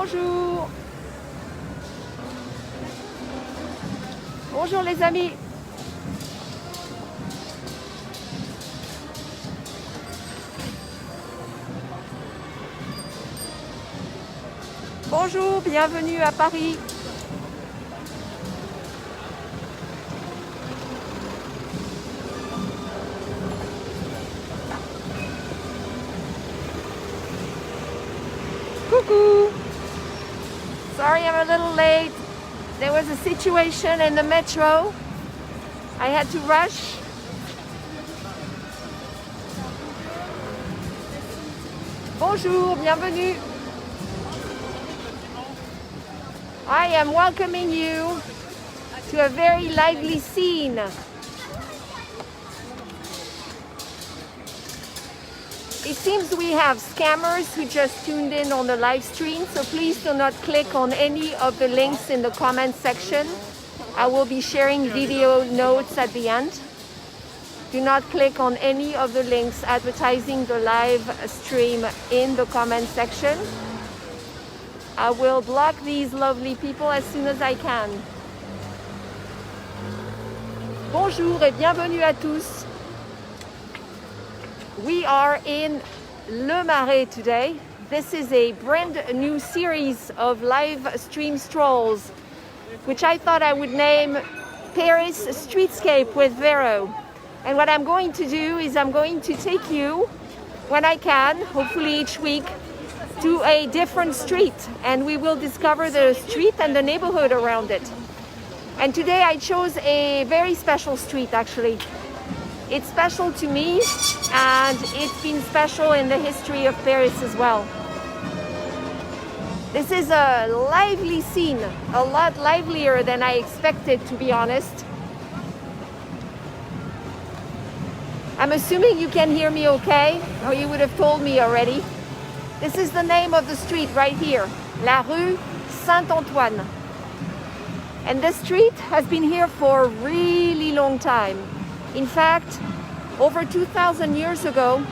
Bonjour. Bonjour les amis. Bonjour, bienvenue à Paris. Coucou. Sorry I'm a little late. There was a situation in the metro. I had to rush. Bonjour, bienvenue. I am welcoming you to a very lively scene. It seems we have scammers who just tuned in on the live stream, so please do not click on any of the links in the comment section. I will be sharing video notes at the end. Do not click on any of the links advertising the live stream in the comment section. I will block these lovely people as soon as I can. Bonjour et bienvenue à tous. We are in Le Marais today. This is a brand new series of live stream strolls, which I thought I would name Paris Streetscape with Véro. And what I'm going to do is I'm going to take you, when I can, hopefully each week, to a different street, and we will discover the street and the neighborhood around it. And today I chose a very special street actually. It's special to me, and it's been special in the history of Paris as well. This is a lively scene, a lot livelier than I expected, to be honest. I'm assuming you can hear me okay, or you would have told me already. This is the name of the street right here, la rue Saint-Antoine. And this street has been here for a really long time. In fact, over 2,000 years ago,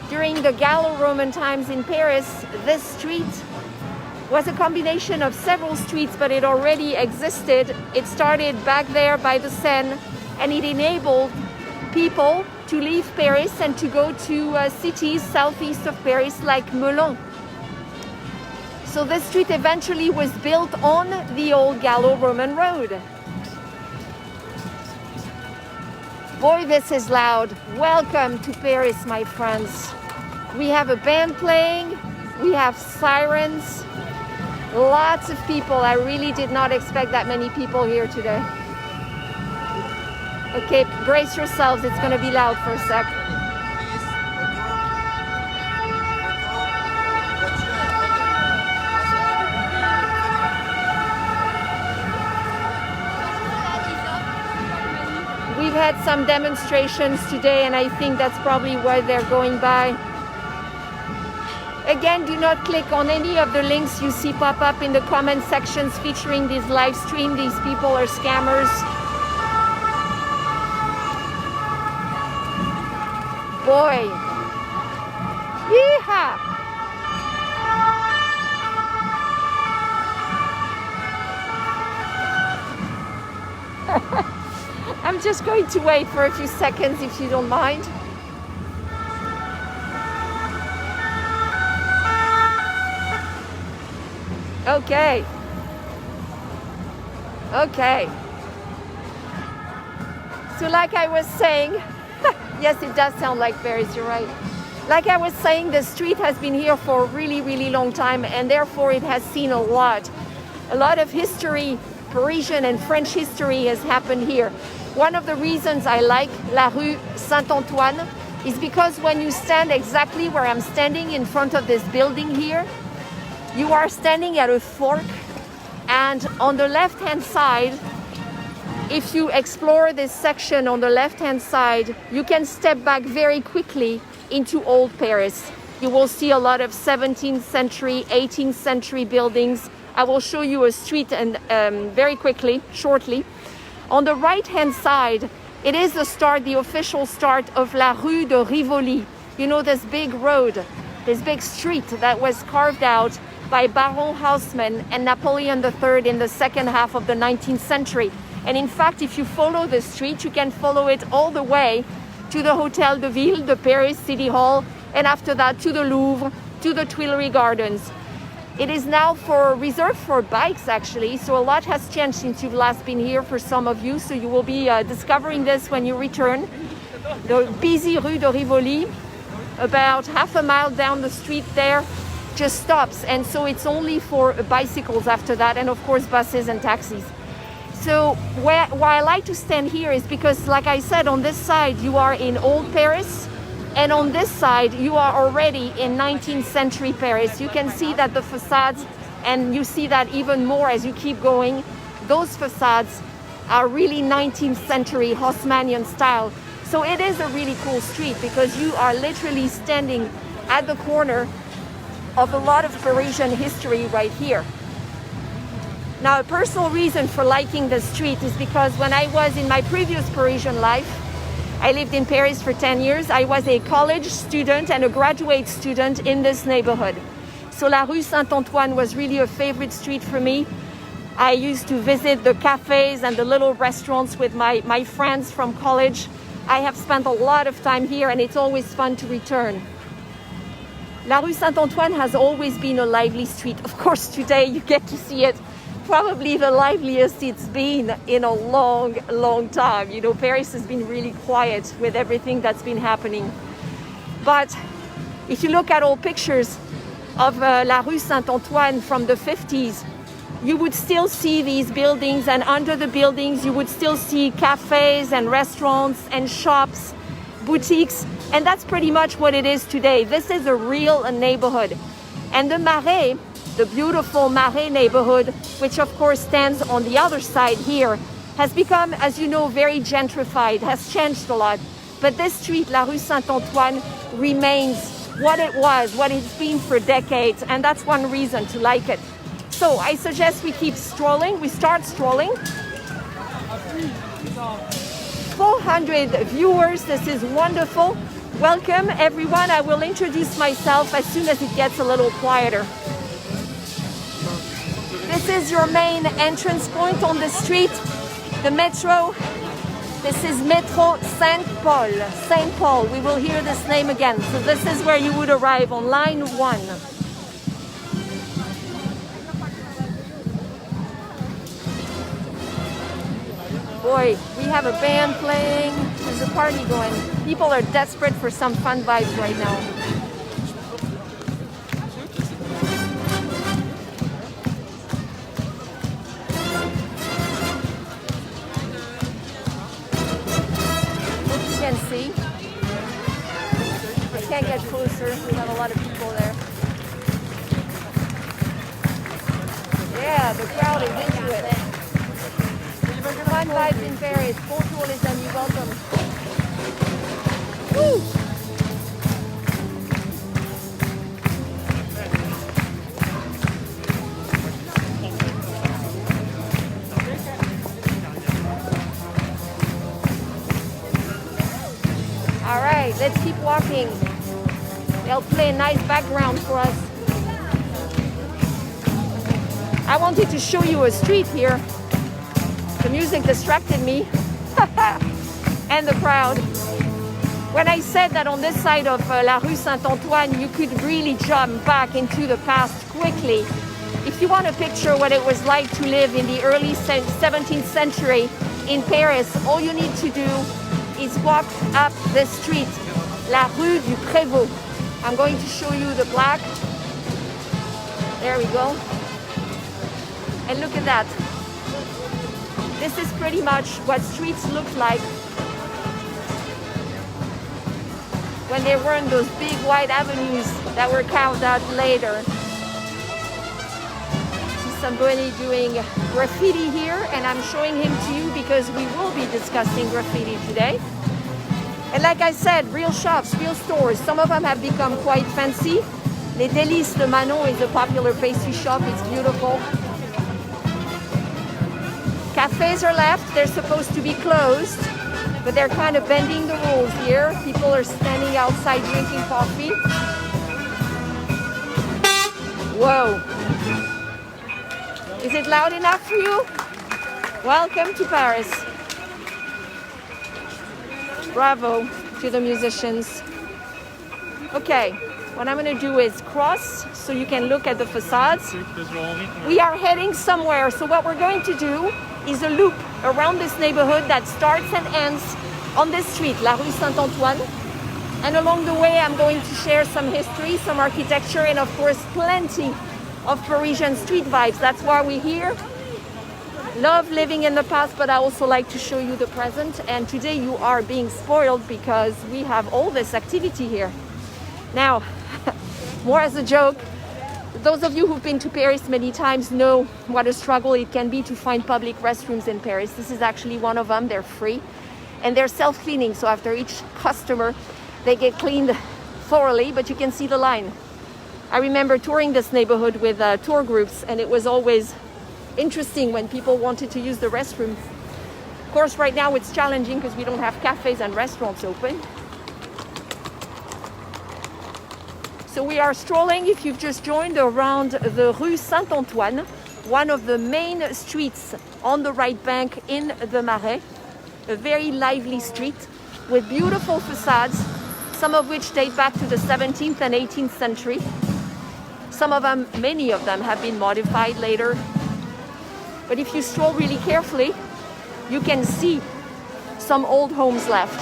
during the Gallo-Roman times in Paris, this street was a combination of several streets, but it already existed. It started back there by the Seine, and it enabled people to leave Paris and to go to cities southeast of Paris like Melun. So this street eventually was built on the old Gallo-Roman road. Boy, this is loud. Welcome to Paris, my friends. We have a band playing, we have sirens, lots of people. I really did not expect that many people here today. Okay, brace yourselves, it's gonna be loud for a sec. We've had some demonstrations today, and I think that's probably why they're going by. Again, do not click on any of the links you see pop up in the comment sections featuring this live stream. These people are scammers. Boy. Yeehaw! I'm just going to wait for a few seconds if you don't mind. Okay. Okay. So like I was saying, yes, it does sound like Paris, you're right. Like I was saying, the street has been here for a really, really long time, and therefore it has seen a lot. A lot of history, Parisian and French history has happened here. One of the reasons I like la rue Saint-Antoine is because when you stand exactly where I'm standing in front of this building here, you are standing at a fork, and on the left-hand side, if you explore this section on the left-hand side, you can step back very quickly into old Paris. You will see a lot of 17th century, 18th century buildings. I will show you a street and very quickly, shortly. On the right-hand side, it is the start, the official start of la rue de Rivoli. You know, this big road, this big street that was carved out by Baron Haussmann and Napoleon III in the second half of the 19th century. And in fact, if you follow the street, you can follow it all the way to the Hotel de Ville, the Paris City Hall, and after that to the Louvre, to the Tuileries Gardens. It is now reserved for bikes, actually, so a lot has changed since you've last been here for some of you, so you will be discovering this when you return. The busy rue de Rivoli, about half a mile down the street there, just stops, and so it's only for bicycles after that, and of course buses and taxis. So why I like to stand here is because, like I said, on this side you are in old Paris, and on this side you are already in 19th century Paris. You can see that the facades, and you see that even more as you keep going, those facades are really 19th century Haussmannian style. So it is a really cool street because you are literally standing at the corner of a lot of Parisian history right here. Now, a personal reason for liking the street is because when I was in my previous Parisian life, I lived in Paris for 10 years. I was a college student and a graduate student in this neighborhood. So la rue Saint-Antoine was really a favorite street for me. I used to visit the cafes and the little restaurants with my friends from college. I have spent a lot of time here, and it's always fun to return. La rue Saint-Antoine has always been a lively street. Of course, today you get to see it probably the liveliest it's been in a long, long time. You know, Paris has been really quiet with everything that's been happening. But if you look at old pictures of La rue Saint-Antoine from the 50s, you would still see these buildings, and under the buildings you would still see cafes and restaurants and shops, boutiques, and that's pretty much what it is today. This is a real neighborhood. And the Marais, the beautiful Marais neighborhood, which of course stands on the other side here, has become, as you know, very gentrified, has changed a lot. But this street, La rue Saint-Antoine, remains what it was, what it's been for decades, and that's one reason to like it. So I suggest we keep strolling. We start strolling. 400 viewers, this is wonderful. Welcome everyone. I will introduce myself as soon as it gets a little quieter. This is your main entrance point on the street, the metro. This is Metro Saint-Paul. Saint-Paul, we will hear this name again. So this is where you would arrive on line 1. Boy, we have a band playing. There's a party going. People are desperate for some fun vibes right now. As you can see, I can't get closer. We have a lot of people there. Yeah, the crowd is into it. Fun vibes in Paris. Bonjour les amis, welcome. Woo! All right, let's keep walking. They'll play a nice background for us. I wanted to show you a street here. The music distracted me and the crowd. When I said that on this side of La rue Saint-Antoine, you could really jump back into the past quickly. If you want to picture what it was like to live in the early 17th century in Paris, all you need to do is walk up this street, La rue du Prévost. I'm going to show you the plaque. There we go. And look at that. This is pretty much what streets looked like when there weren't those big wide avenues that were carved out later. See somebody doing graffiti here, and I'm showing him to you because we will be discussing graffiti today. And like I said, real shops, real stores. Some of them have become quite fancy. Les Délices de Manon is a popular pastry shop. It's beautiful. Cafes are left. They're supposed to be closed, but they're kind of bending the rules here. People are standing outside drinking coffee. Whoa. Is it loud enough for you? Welcome to Paris. Bravo to the musicians. Okay, what I'm going to do is cross so you can look at the facades. We are heading somewhere, so what we're going to do is a loop around this neighborhood that starts and ends on this street, la rue Saint-Antoine. And along the way, I'm going to share some history, some architecture, and of course, plenty of Parisian street vibes. That's why we're here. Love living in the past, but I also like to show you the present. And today you are being spoiled because we have all this activity here. Now, more as a joke, those of you who've been to Paris many times know what a struggle it can be to find public restrooms in Paris. This is actually one of them. They're free and they're self-cleaning. So after each customer, they get cleaned thoroughly, but you can see the line. I remember touring this neighborhood with tour groups, and it was always interesting when people wanted to use the restroom. Of course, right now it's challenging because we don't have cafes and restaurants open. So we are strolling, if you've just joined, around the rue Saint-Antoine, one of the main streets on the right bank in the Marais. A very lively street with beautiful facades, some of which date back to the 17th and 18th century. Some of them, many of them, have been modified later. But if you stroll really carefully, you can see some old homes left.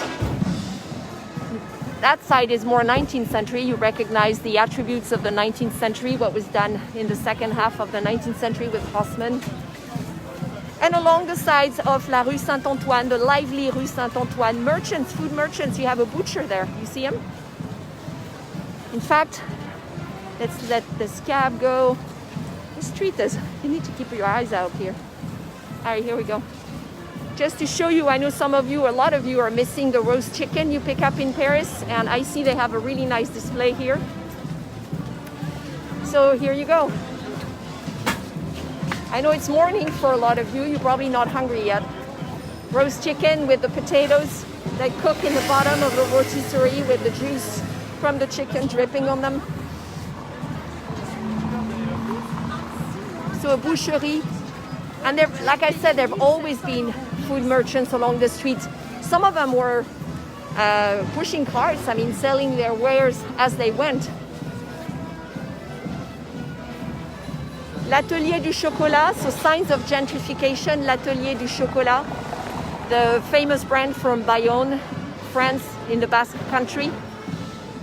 That side is more 19th century. You recognize the attributes of the 19th century, what was done in the second half of the 19th century with Haussmann. And along the sides of la rue Saint-Antoine, the lively rue Saint-Antoine, merchants, food merchants, you have a butcher there. You see him? In fact, let's let this cab go. The street is, you need to keep your eyes out here. All right, here we go. Just to show you, I know some of you, a lot of you are missing the roast chicken you pick up in Paris, and I see they have a really nice display here. So here you go. I know it's morning for a lot of you. You're probably not hungry yet. Roast chicken with the potatoes that cook in the bottom of the rotisserie with the juice from the chicken dripping on them. So a boucherie. And like I said, there have always been food merchants along the streets. Some of them were pushing carts, selling their wares as they went. L'Atelier du Chocolat, so signs of gentrification, l'Atelier du Chocolat, the famous brand from Bayonne, France, in the Basque country.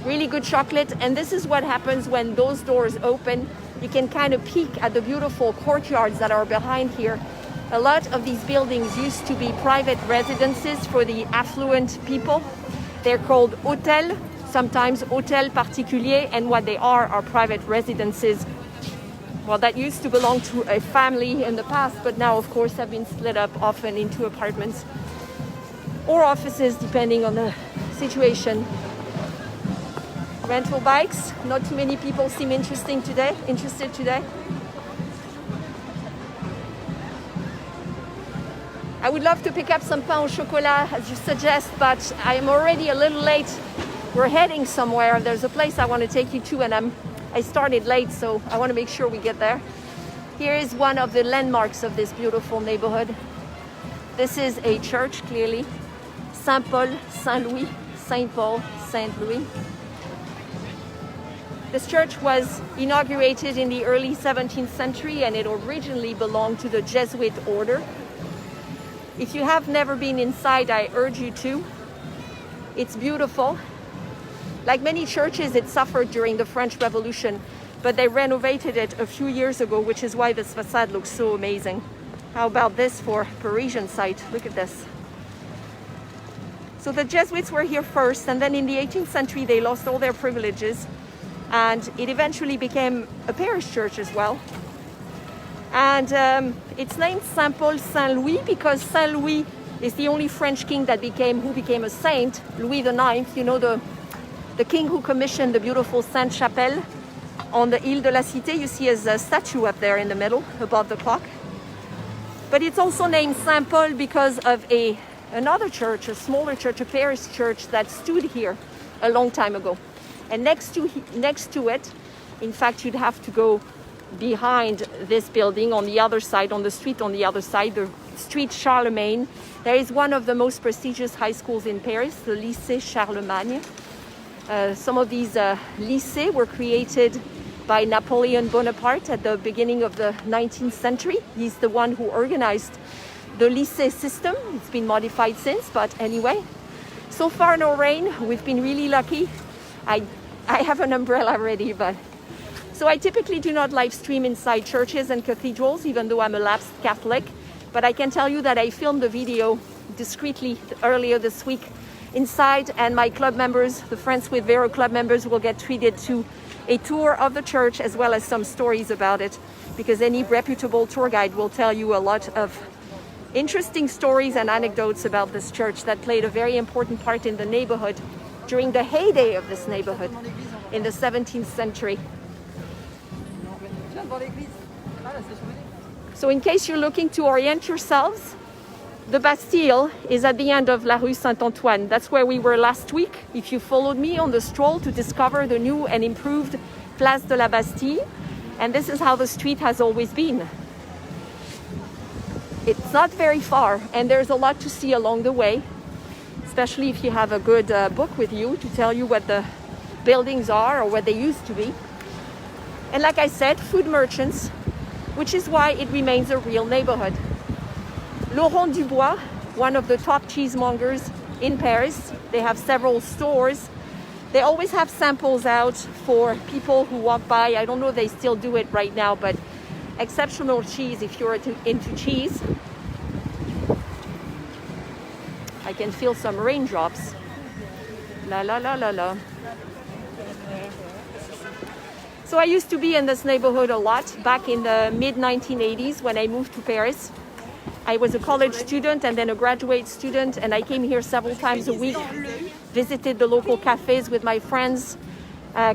Really good chocolate, and this is what happens when those doors open. You can kind of peek at the beautiful courtyards that are behind here. A lot of these buildings used to be private residences for the affluent people. They're called hôtels, sometimes hôtels particuliers, and what they are private residences. Well, that used to belong to a family in the past, but now, of course, have been split up often into apartments or offices, depending on the situation. Rental bikes, not too many people seem interested today. I would love to pick up some pain au chocolat, as you suggest, but I am already a little late. We're heading somewhere. There's a place I want to take you to, and I started late, so I want to make sure we get there. Here is one of the landmarks of this beautiful neighborhood. This is a church, clearly. Saint-Paul, Saint-Louis, Saint-Paul, Saint-Louis. This church was inaugurated in the early 17th century, and it originally belonged to the Jesuit order. If you have never been inside, I urge you to. It's beautiful. Like many churches, it suffered during the French Revolution, but they renovated it a few years ago, which is why this facade looks so amazing. How about this for Parisian site? Look at this. So the Jesuits were here first, and then in the 18th century, they lost all their privileges, and it eventually became a parish church as well. And it's named Saint-Paul, Saint-Louis, because Saint Louis is the only French king who became a saint, Louis IX, you know, the king who commissioned the beautiful Sainte-Chapelle on the Ile de la Cité. You see his statue up there in the middle, above the clock. But it's also named Saint-Paul because of another church, a smaller church, a parish church that stood here a long time ago. And next to it, in fact, you'd have to go behind this building, on the other side, on the street on the other side, the street Charlemagne, there is one of the most prestigious high schools in Paris, the Lycée Charlemagne. Some of these lycées were created by Napoleon Bonaparte at the beginning of the 19th century. He's the one who organized the lycée system. It's been modified since, but anyway. So far, no rain. We've been really lucky. I have an umbrella ready, but... So I typically do not live stream inside churches and cathedrals, even though I'm a lapsed Catholic. But I can tell you that I filmed a video discreetly earlier this week inside, and my club members, the Friends with Véro club members, will get treated to a tour of the church as well as some stories about it, because any reputable tour guide will tell you a lot of interesting stories and anecdotes about this church that played a very important part in the neighborhood during the heyday of this neighborhood in the 17th century. So in case you're looking to orient yourselves, the Bastille is at the end of la rue Saint-Antoine. That's where we were last week, if you followed me on the stroll to discover the new and improved Place de la Bastille. And this is how the street has always been. It's not very far, and there's a lot to see along the way, especially if you have a good book with you to tell you what the buildings are or what they used to be. And like I said, food merchants, which is why it remains a real neighborhood. Laurent Dubois, one of the top cheesemongers in Paris. They have several stores. They always have samples out for people who walk by. I don't know if they still do it right now, but exceptional cheese if you're into cheese. I can feel some raindrops. La la la la la. So I used to be in this neighborhood a lot back in the mid-1980s when I moved to Paris. I was a college student and then a graduate student, and I came here several times a week, visited the local cafes with my friends,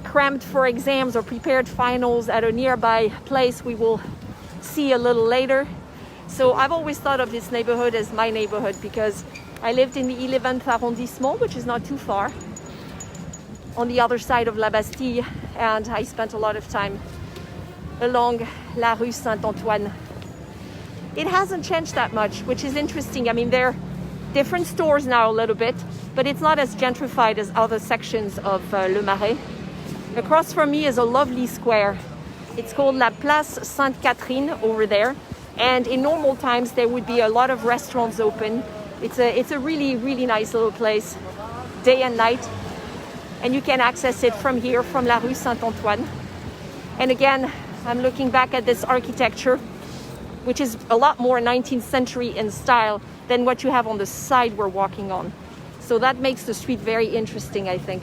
crammed for exams or prepared finals at a nearby place we will see a little later. So I've always thought of this neighborhood as my neighborhood because I lived in the 11th arrondissement, which is not too far, on the other side of La Bastille, and I spent a lot of time along la rue Saint-Antoine. It hasn't changed that much, which is interesting. I mean, there are different stores now a little bit, but it's not as gentrified as other sections of Le Marais. Across from me is a lovely square. It's called La Place Sainte-Catherine over there. And in normal times, there would be a lot of restaurants open. It's a really, really nice little place, day and night. And you can access it from here, from la rue Saint-Antoine. And again, I'm looking back at this architecture, which is a lot more 19th century in style than what you have on the side we're walking on. So that makes the street very interesting, I think.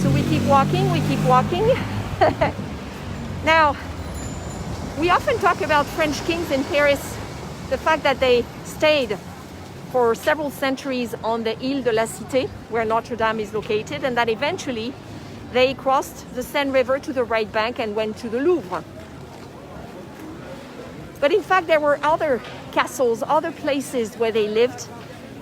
So we keep walking, we keep walking. Now, we often talk about French kings in Paris, the fact that they stayed for several centuries on the Île de la Cité, where Notre Dame is located, and that eventually they crossed the Seine River to the right bank and went to the Louvre. But in fact, there were other castles, other places where they lived,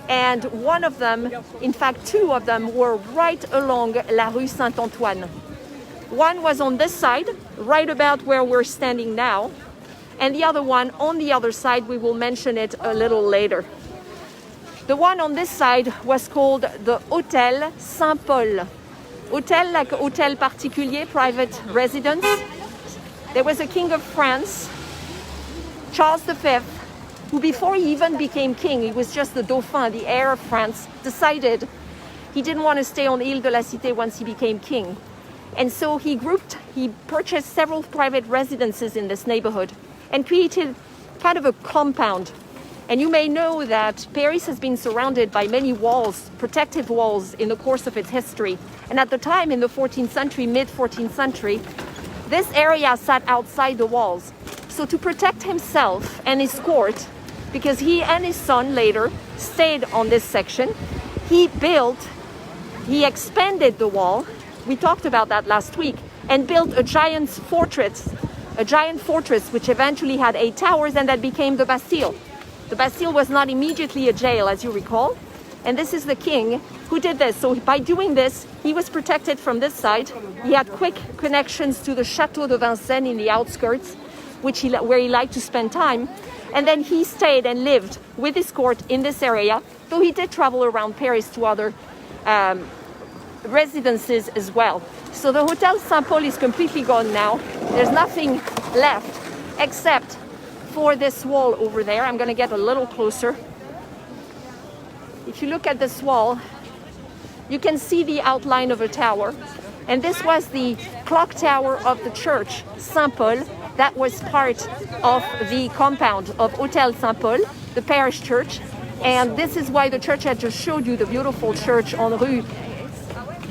and one of them, in fact, two of them were right along la rue Saint-Antoine. One was on this side, right about where we're standing now, and the other one on the other side. We will mention it a little later. The one on this side was called the Hotel Saint-Paul. Hotel, like hotel particulier, private residence. There was a king of France, Charles V, who before he even became king, he was just the Dauphin, the heir of France, decided he didn't want to stay on Île de la Cité once he became king. And so he purchased several private residences in this neighborhood and created kind of a compound. And you may know that Paris has been surrounded by many walls, protective walls, in the course of its history. And at the time, in the 14th century, mid-14th century, this area sat outside the walls. So to protect himself and his court, because he and his son later stayed on this section, he expanded the wall. We talked about that last week, and built a giant fortress which eventually had 8 towers, and that became the Bastille. The Bastille was not immediately a jail, as you recall, and this is the king who did this. So by doing this, He was protected from this side. He had quick connections to the Château de Vincennes in the outskirts, where he liked to spend time. And then he stayed and lived with his court in this area, though he did travel around Paris to other residences as well. So the Hotel Saint-Paul is completely gone now. There's nothing left except for this wall over there. I'm going to get a little closer. If you look at this wall, you can see the outline of a tower. And this was the clock tower of the church, Saint-Paul. That was part of the compound of Hotel Saint-Paul, the parish church. And this is why the church I just showed you, the beautiful church on rue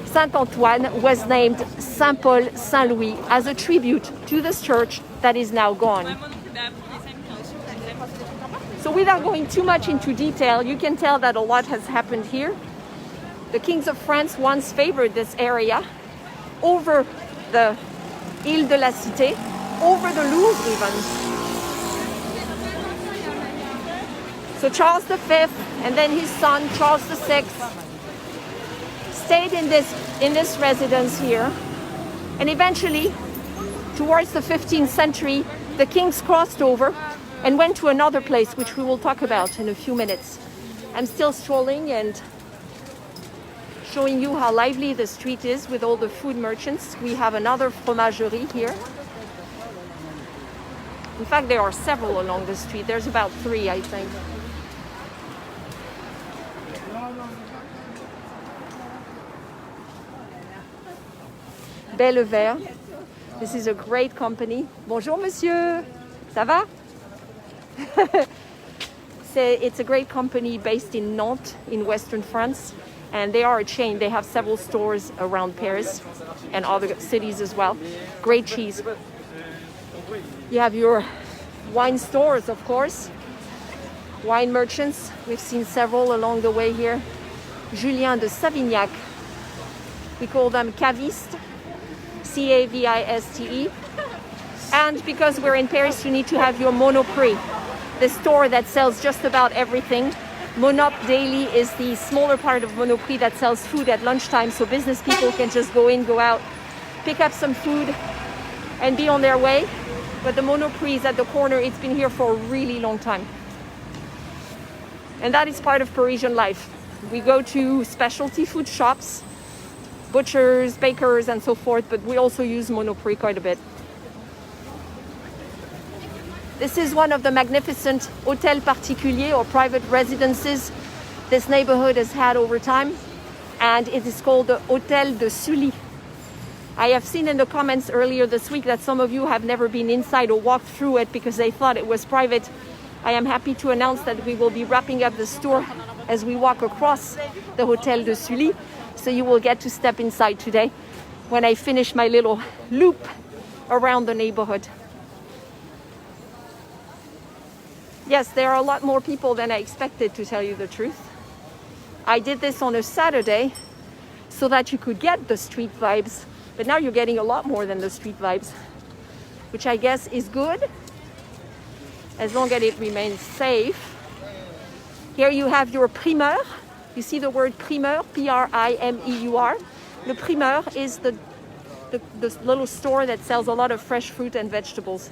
Saint-Antoine, was named Saint-Paul Saint-Louis as a tribute to this church that is now gone. So without going too much into detail, you can tell that a lot has happened here. The kings of France once favored this area over the Ile de la Cité, over the Louvre even. So Charles V and then his son Charles VI stayed in this residence here, and eventually towards the 15th century the kings crossed over and went to another place, which we will talk about in a few minutes. I'm still strolling and showing you how lively the street is with all the food merchants. We have another fromagerie here. In fact, there are several along the street. There's about 3, I think. Bellevere. This is a great company. Bonjour, monsieur. Ça va? It's a great company based in Nantes, in Western France. And they are a chain. They have several stores around Paris and other cities as well. Great cheese. You have your wine stores, of course. Wine merchants. We've seen several along the way here. Julien de Savignac. We call them cavistes. C-A-V-I-S-T-E. And because we're in Paris, you need to have your Monoprix, the store that sells just about everything. Monop Daily is the smaller part of Monoprix that sells food at lunchtime, so business people can just go in, go out, pick up some food, and be on their way. But the Monoprix is at the corner. It's been here for a really long time. And that is part of Parisian life. We go to specialty food shops, butchers, bakers, and so forth, but we also use Monoprix quite a bit. This is one of the magnificent hôtels particuliers or private residences this neighborhood has had over time, and it is called the Hotel De Sully. I have seen in the comments earlier this week that some of you have never been inside or walked through it because they thought it was private. I am happy to announce that we will be wrapping up this tour as we walk across the Hotel De Sully, so you will get to step inside today when I finish my little loop around the neighborhood. Yes, there are a lot more people than I expected, to tell you the truth. I did this on a Saturday so that you could get the street vibes, but now you're getting a lot more than the street vibes, which I guess is good, as long as it remains safe. Here you have your primeur. You see the word primeur, P-R-I-M-E-U-R. The primeur is the little store that sells a lot of fresh fruit and vegetables.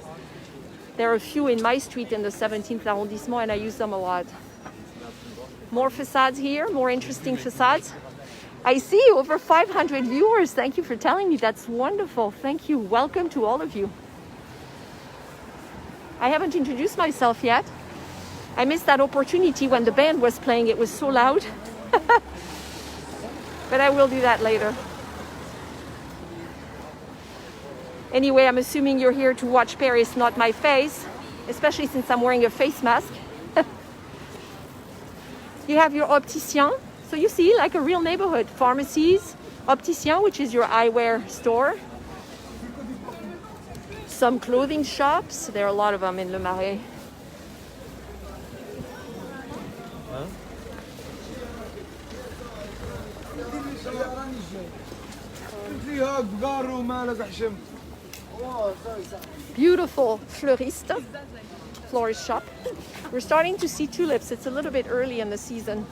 There are a few in my street in the 17th arrondissement, and I use them a lot. More facades here, more interesting facades. I see over 500 viewers. Thank you for telling me. That's wonderful. Thank you. Welcome to all of you. I haven't introduced myself yet. I missed that opportunity when the band was playing. It was so loud. But I will do that later. Anyway, I'm assuming you're here to watch Paris, not my face, especially since I'm wearing a face mask. You have your opticien. So you see, like a real neighborhood. Pharmacies, opticien, which is your eyewear store. Some clothing shops. There are a lot of them in Le Marais. Beautiful florist shop. We're starting to see tulips. It's a little bit early in the season.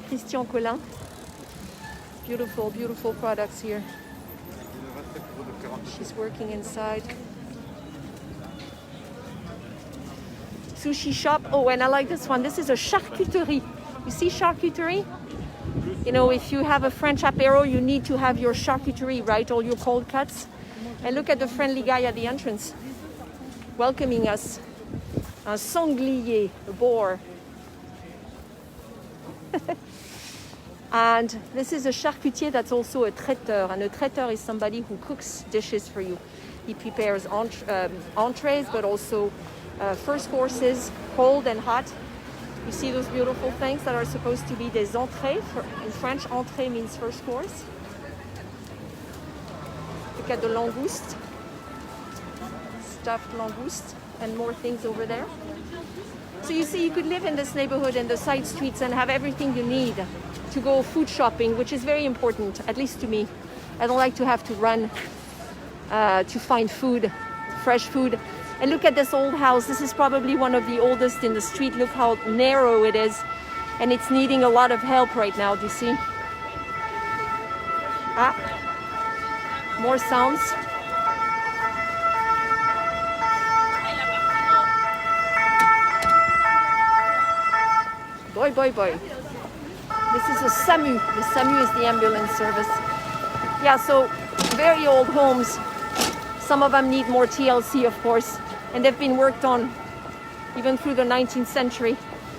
Christian Collin. Beautiful, beautiful products here. She's working inside. Sushi shop. Oh, and I like this one. This is a charcuterie. You see charcuterie? You know, if you have a French apéro, you need to have your charcuterie, right? All your cold cuts. And look at the friendly guy at the entrance, welcoming us. Un sanglier, a boar. And this is a charcutier that's also a traiteur. And a traiteur is somebody who cooks dishes for you. He prepares entrees, but also first courses, cold and hot. You see those beautiful things that are supposed to be des entrées. In French, entrée means first course. Look at the langouste. Stuffed langouste and more things over there. So you see, you could live in this neighborhood and the side streets and have everything you need to go food shopping, which is very important, at least to me. I don't like to have to run to find food, fresh food. And look at this old house. This is probably one of the oldest in the street. Look how narrow it is. And it's needing a lot of help right now, do you see? Ah, more sounds. Boy, boy, boy. This is a SAMU. The SAMU is the ambulance service. Yeah, so very old homes. Some of them need more TLC, of course, and they've been worked on even through the 19th century.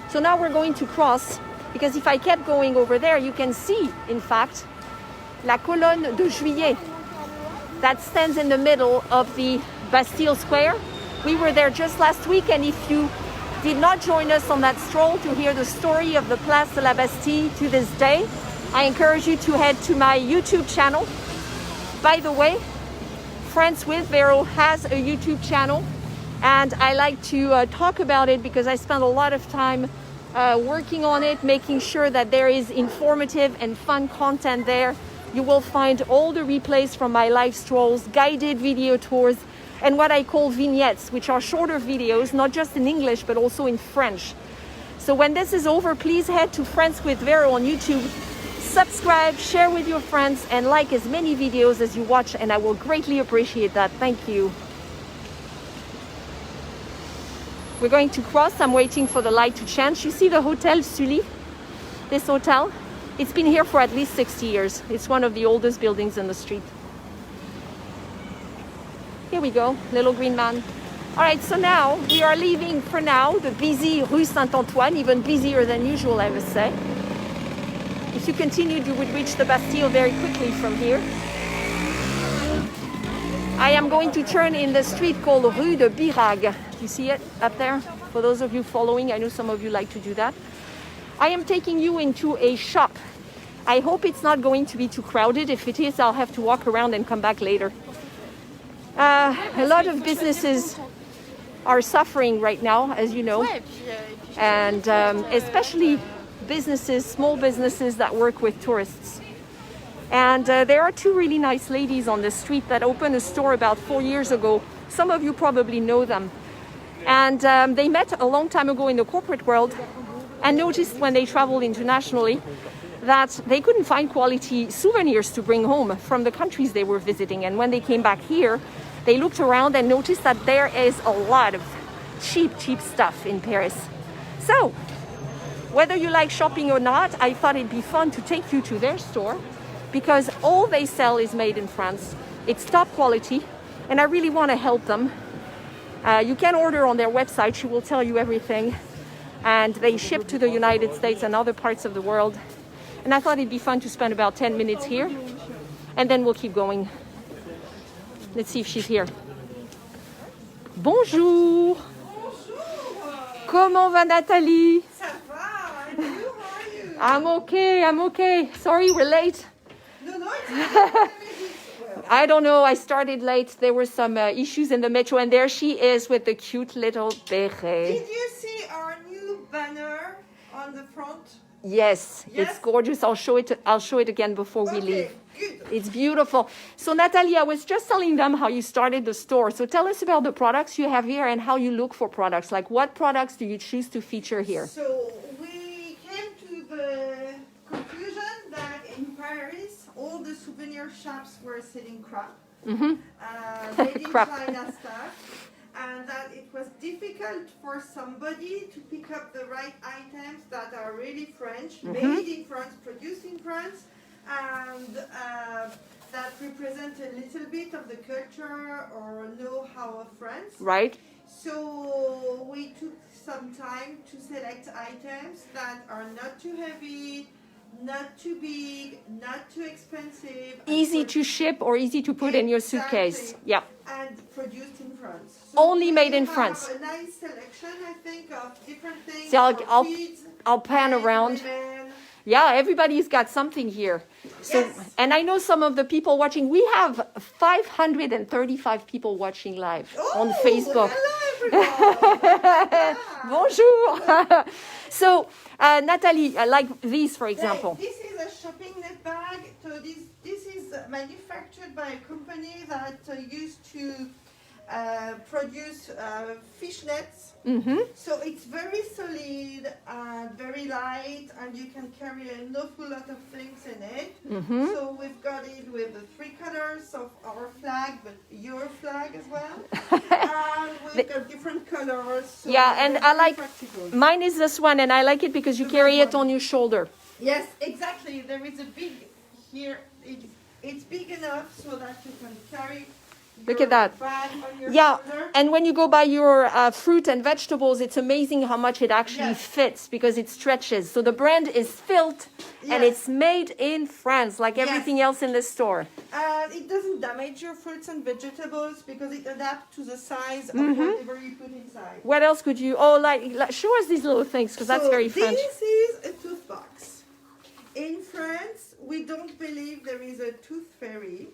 So now we're going to cross, because if I kept going over there, you can see, in fact, La Colonne de Juillet that stands in the middle of the Bastille Square. We were there just last week, and if you did not join us on that stroll to hear the story of the Place de la Bastille to this day, I encourage you to head to my YouTube channel. By the way, France with Véro has a YouTube channel, and I like to talk about it because I spend a lot of time working on it, making sure that there is informative and fun content there. You will find all the replays from my live strolls, guided video tours, and what I call vignettes, which are shorter videos, not just in English, but also in French. So when this is over, please head to France with Véro on YouTube, subscribe, share with your friends, and like as many videos as you watch, and I will greatly appreciate that. Thank you. We're going to cross. I'm waiting for the light to change. You see the Hotel De Sully? This hotel? It's been here for at least 60 years. It's one of the oldest buildings in the street. Here we go, little green man. All right, so now we are leaving for now the busy rue Saint-Antoine, even busier than usual, I must say. If you continued, you would reach the Bastille very quickly from here. I am going to turn in the street called rue de Birague. You see it up there? For those of you following, I know some of you like to do that. I am taking you into a shop. I hope it's not going to be too crowded. If it is, I'll have to walk around and come back later. A lot of businesses are suffering right now, as you know, and especially businesses, small businesses that work with tourists. And there are two really nice ladies on the street that opened a store about 4 years ago. Some of you probably know them. And they met a long time ago in the corporate world and noticed when they traveled internationally that they couldn't find quality souvenirs to bring home from the countries they were visiting. And when they came back here, they looked around and noticed that there is a lot of cheap stuff in Paris. So, whether you like shopping or not, I thought it'd be fun to take you to their store because all they sell is made in France. It's top quality, and I really want to help them. You can order on their website. She will tell you everything. And they ship to the United States and other parts of the world. And I thought it'd be fun to spend about 10 minutes here, and then we'll keep going. Let's see if she's here. Bonjour. Comment va Nathalie? Ça va, and you, how are you? I'm okay. Sorry, we're late. No, it's I don't know, I started late. There were some issues in the metro, and there she is with the cute little beret. Did you see our new banner on the front? Yes, Yes? it's gorgeous. I'll show it again before we leave. Good. It's beautiful. So Nathalie, I was just telling them how you started the store. So tell us about the products you have here and how you look for products. Like what products do you choose to feature here? So we came to the souvenir shops were selling crap. Mm-hmm. Made in Crap. China stuff. And that it was difficult for somebody to pick up the right items that are really French, made in France, produced in France, and that represent a little bit of the culture or know-how of France. Right. So we took some time to select items that are not too heavy, not too big, not too expensive. Easy to ship or easy to put in your suitcase. Exactly. Yeah. And produced in France. Only made we in have France. A nice selection, I think, of different things. So for kids, I'll pan men, around. women. Yeah, everybody's got something here. So, Yes. and I know some of the people watching. We have 535 people watching live on Facebook. Hello, everyone. Bonjour. So, Nathalie, like these, for example. This is a shopping net bag. So this is manufactured by a company that used to produce fish nets. Mm-hmm. So it's very solid and very light, and you can carry an awful lot of things in it. Mm-hmm. So we've got it with the 3 colors of our flag, but your flag as well. And we've got different colors. So Yeah, and they're I very like, practical. mine is this one, and I like it because you The carry red it one. on your shoulder. Yes, exactly. There is a big here. It's big enough so that you can carry. Look your at that. bag on your Yeah, shoulder. and when you go buy your fruit and vegetables, it's amazing how much it actually Yes. fits because it stretches. So the brand is filled and Yes. it's made in France, like everything else in the store. And it doesn't damage your fruits and vegetables because it adapts to the size of Mm-hmm. whatever you put inside. What else could you? Oh, like show us these little things because that's So very French. This is a tooth box. In France, we don't believe there is a tooth fairy.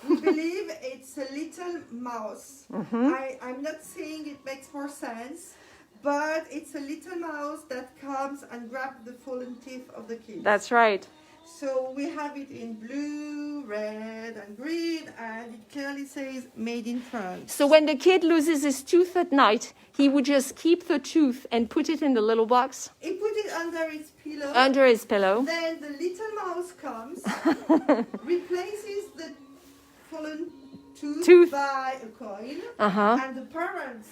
We believe it's a little mouse. Mm-hmm. I'm not saying it makes more sense, but it's a little mouse that comes and grabs the fallen teeth of the kid. That's right. So we have it in blue, red, and green, and it clearly says made in France. So when the kid loses his tooth at night, he would just keep the tooth and put it in the little box He put it under his pillow. under his pillow. Then the little mouse comes, replaces the fallen tooth by a coin, Uh-huh. and the parents.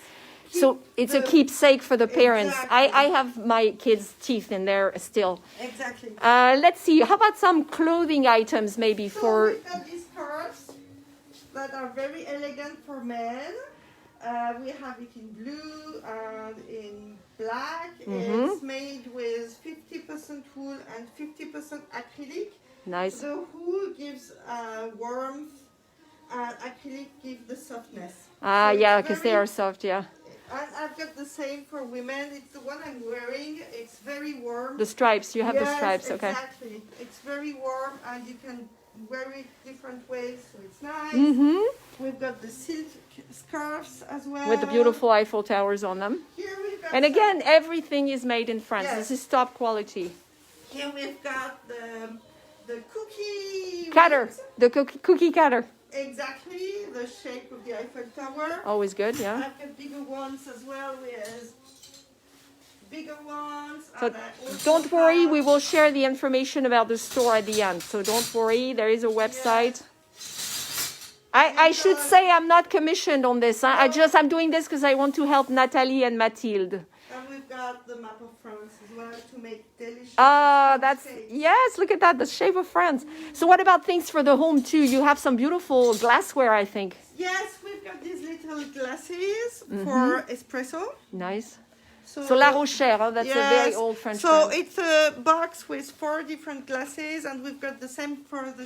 So keep it's a the- keepsake for the parents. Exactly. I have my kids' teeth in there still. Exactly. Let's see. How about some clothing items maybe So for... we've got these scarves that are very elegant for men. We have it in blue and in black. Mm-hmm. It's made with 50% wool and 50% acrylic. Nice. The wool gives warmth and acrylic gives the softness. Ah, So it's yeah, because they very- are soft, yeah. And I've got the same for women. It's the one I'm wearing. It's very warm. The stripes, you have the Yes, stripes, okay. Exactly. It's very warm and you can wear it different ways, so it's nice. Mm-hmm. We've got the silk scarves as well. With the beautiful Eiffel Towers on them. Here we've got And again, everything is made in France. Yes. This is top quality. here we've got the cookie Cutter, rings. the cookie cutter. Exactly the shape of the Eiffel Tower. Always good, yeah. I've got bigger ones as well with bigger ones. So and I also don't worry, have- we will share the information about the store at the end. So don't worry, there is a website. I should say I'm not commissioned on this. I'm doing this because I want to help Nathalie and Mathilde. And we've got the map of France as well to make delicious. That's, cakes. yes, look at that, the shape of France. So what about things for the home too? You have some beautiful glassware, I think. Yes, we've got these little glasses Mm-hmm. for espresso. Nice. So La Rochère, huh? That's a very Yes. old French So brand. it's a box with 4 different glasses, and we've got the same for the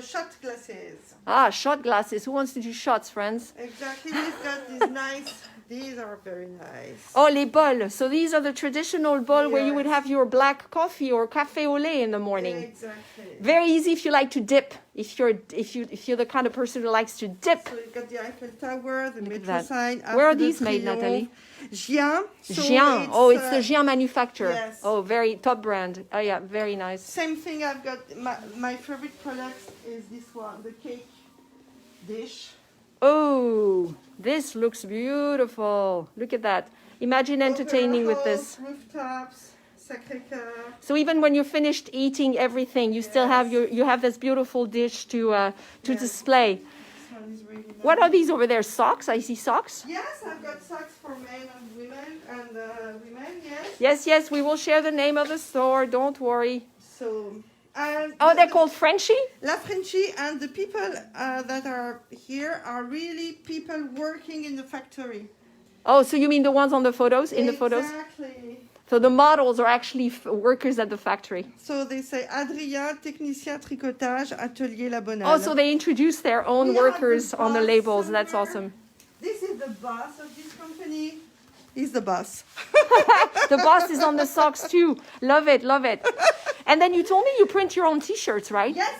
shot glasses. Ah, shot glasses. Who wants to do shots, friends? Exactly, we've got these nice. These are very nice. Oh, les bols. So these are the traditional bols where you would Yes. have your black coffee or café au lait in the morning. Exactly. Very easy if you like to dip. If you're the kind of person who likes to dip. So we've got the Eiffel Tower, the Look at metro that. sign. Where are Arc de these made, Triomphe, Nathalie? Gien. So Gien. Oh, it's the uh, Gien manufacturer. yes. Oh, very top brand. Oh, yeah, very nice. Same thing. I've got my favorite product is this one, the cake dish. Oh, this looks beautiful. Look at that. Imagine entertaining with this. Overalls, rooftops, Sacré-Cœur. So even when you're finished eating everything, you still have you have this beautiful dish to display. This one is really nice. What are these over there? Socks? I see socks. Yes, I've got socks for men and women, yes. Yes, yes, we will share the name of the store. Don't worry. So, and Oh, they're called Frenchie? La Frenchie, and the people that are here are really people working in the factory. Oh, so you mean the ones on the photos, in the photos? Exactly. So the models are actually workers at the factory. So they say Adrien, technicien tricotage, atelier La Bonale. Oh, so they introduce their own We have workers the on the boss labels. That's somewhere. awesome. This is the boss of this company. He's the boss. The boss is on the socks too. Love it, love it. And then you told me you print your own T-shirts, right? Yes.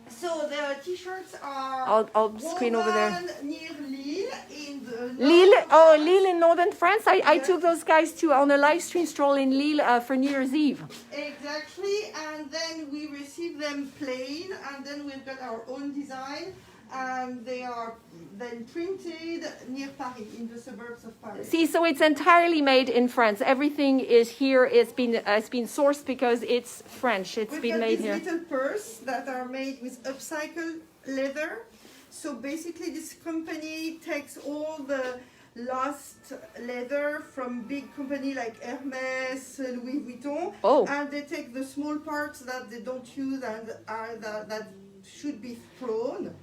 So the T-shirts are I'll screen over there. woven near Lille in the Lille in northern France. I took those guys to on a live stream stroll in Lille for New Year's Eve. Exactly, and then we receive them plain, and then we've got our own design, and they are then printed near Paris, in the suburbs of Paris. See, so it's entirely made in France. Everything is here. It's been sourced because it's French. It's We've been got made these here. little purses that are made with upcycled leather. So basically this company takes all the lost leather from big company like Hermès, Louis Vuitton, Oh. and they take the small parts that they don't use and that should be thrown.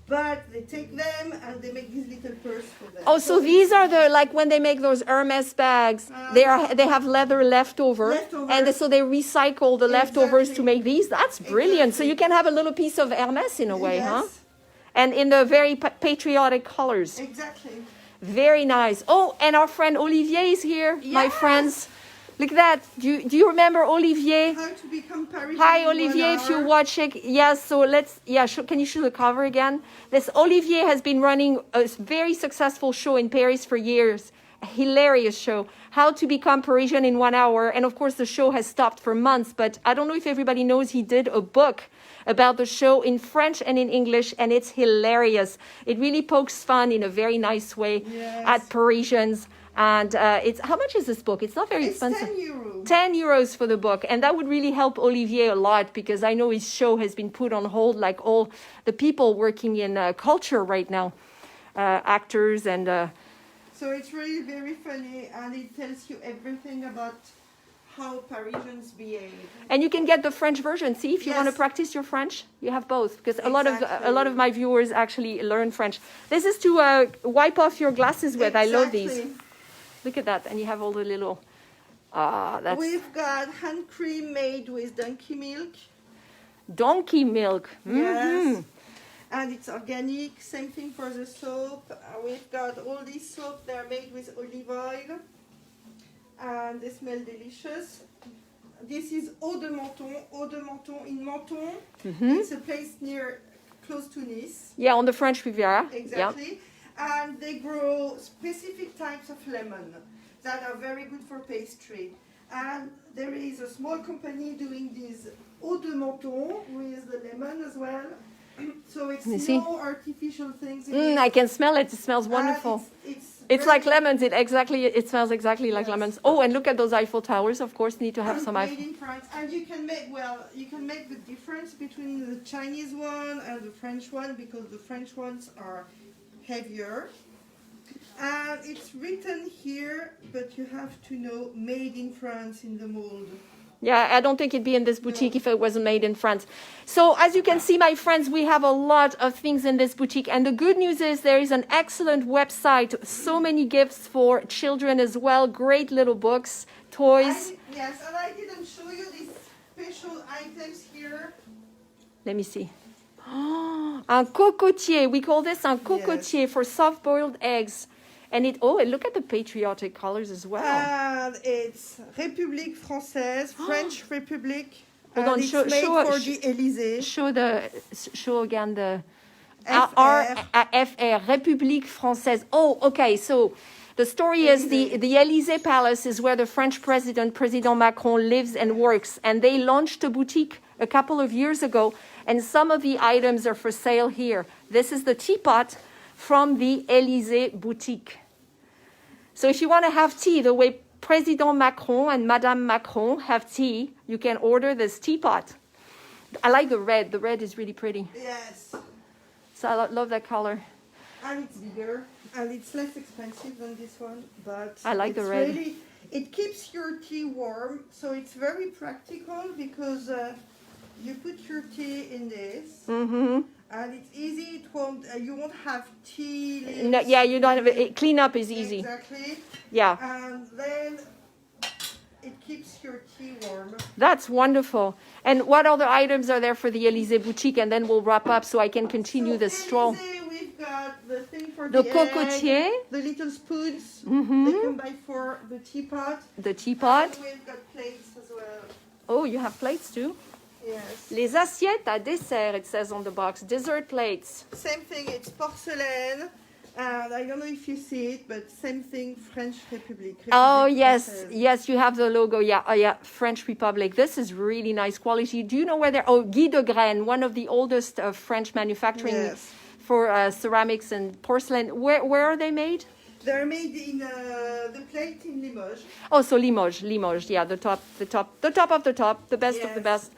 But they take them and they make these little purses for them. Oh, so these are the, like when they make those Hermès bags, they have leather leftover, Leftover. and so they recycle the leftovers to Exactly. make these. That's brilliant. So Exactly. you can have a little piece of Hermès in a way, Yes. huh? And in the very patriotic colors. Exactly. Very nice. Oh, and our friend Olivier is here, my Yes. friends. Look at that. Do you remember Olivier? How to become Parisian. Hi, in 1 Olivier, if you're hour. watching. Yes, so can you show the cover again? This Olivier has been running a very successful show in Paris for years. A hilarious show. How to become Parisian in 1 hour. And of course, the show has stopped for months, but I don't know if everybody knows he did a book about the show in French and in English, and it's hilarious. It really pokes fun in a very nice way Yes. at Parisians. And it's how much is this book? It's not very It's expensive. 10 euros. 10 euros for the book, and that would really help Olivier a lot because I know his show has been put on hold like all the people working in culture right now, actors and So it's really very funny, and it tells you everything about how Parisians behave. and you can get the French version. See, if you want to Yes. practice your French, you have both because a Exactly. lot of my viewers actually learn French. This is to wipe off your glasses with. I love these. Exactly. Look at that, and you have all the little. That's We've got hand cream made with donkey milk. donkey milk. Yes. And it's organic. Same thing for the soap. We've got all these soap. They're made with olive oil. And they smell delicious. This is Eau de Menton. Eau de Menton in Menton. It's a place close to Nice. Yeah, on the French Riviera. Yeah. Exactly. And they grow specific types of lemon that are very good for pastry. And there is a small company doing this eau de menton with the lemon as well. So it's You see? no artificial things in it. I can smell it. It smells And wonderful. It's It's very like lemons. It smells exactly like Yes. lemons. Oh, and look at those Eiffel Towers. Of course, need to have some made Eiffel. in France. And you can make the difference between the Chinese one and the French one because the French ones are heavier. And it's written here, but you have to know made in France in the mold. Yeah, I don't think it'd be in this boutique if it wasn't made in France. So as you can see, my friends, we have a lot of things in this boutique. And the good news is there is an excellent website. So many gifts for children as well. Great little books, toys. Yes, and I didn't show you these special items here. Let me see. Un cocotier. We call this un cocotier for soft-boiled eggs. And look at the patriotic colors as well. And it's République Française, French Republic. Hold and on, it's show- made show- for sh- the Élysée. Show again the FR. RFR, République Française. Oh, okay. So the story is the Élysée Palace is where the French President Macron, lives and works. And they launched a boutique a couple of years ago. And some of the items are for sale here. This is the teapot from the Élysée boutique. So if you want to have tea the way President Macron and Madame Macron have tea, you can order this teapot. I like the red. The red is really pretty. Yes. So I love that color. And it's bigger, and it's less expensive than this one, but I like the red. Really, it keeps your tea warm, so it's very practical because you put your tea in this, and it's easy. It won't. You won't have tea leaves. No, yeah, you don't have it. Clean up is easy. Exactly. Yeah. And then it keeps your tea warm. That's wonderful. And what other items are there for the Élysée boutique? And then we'll wrap up so I can continue the stroll. We've got the thing for The the cocotier. egg, the little spoons. They can buy for the teapot. The teapot. And we've got plates as well. Oh, you have plates too? Yes. Les assiettes à dessert, it says on the box. Dessert plates. Same thing, it's porcelain. And I don't know if you see it, but same thing, French Republic. Oh, Republic yes. Française. Yes, you have the logo. Yeah, oh, yeah. French Republic. This is really nice quality. Do you know where they're? Oh, Guy de Graine, one of the oldest French manufacturing Yes. for ceramics and porcelain. Where are they made? They're made in the plate in Limoges. Oh, so Limoges. Yeah, the top of the top, the best of the Yes. best.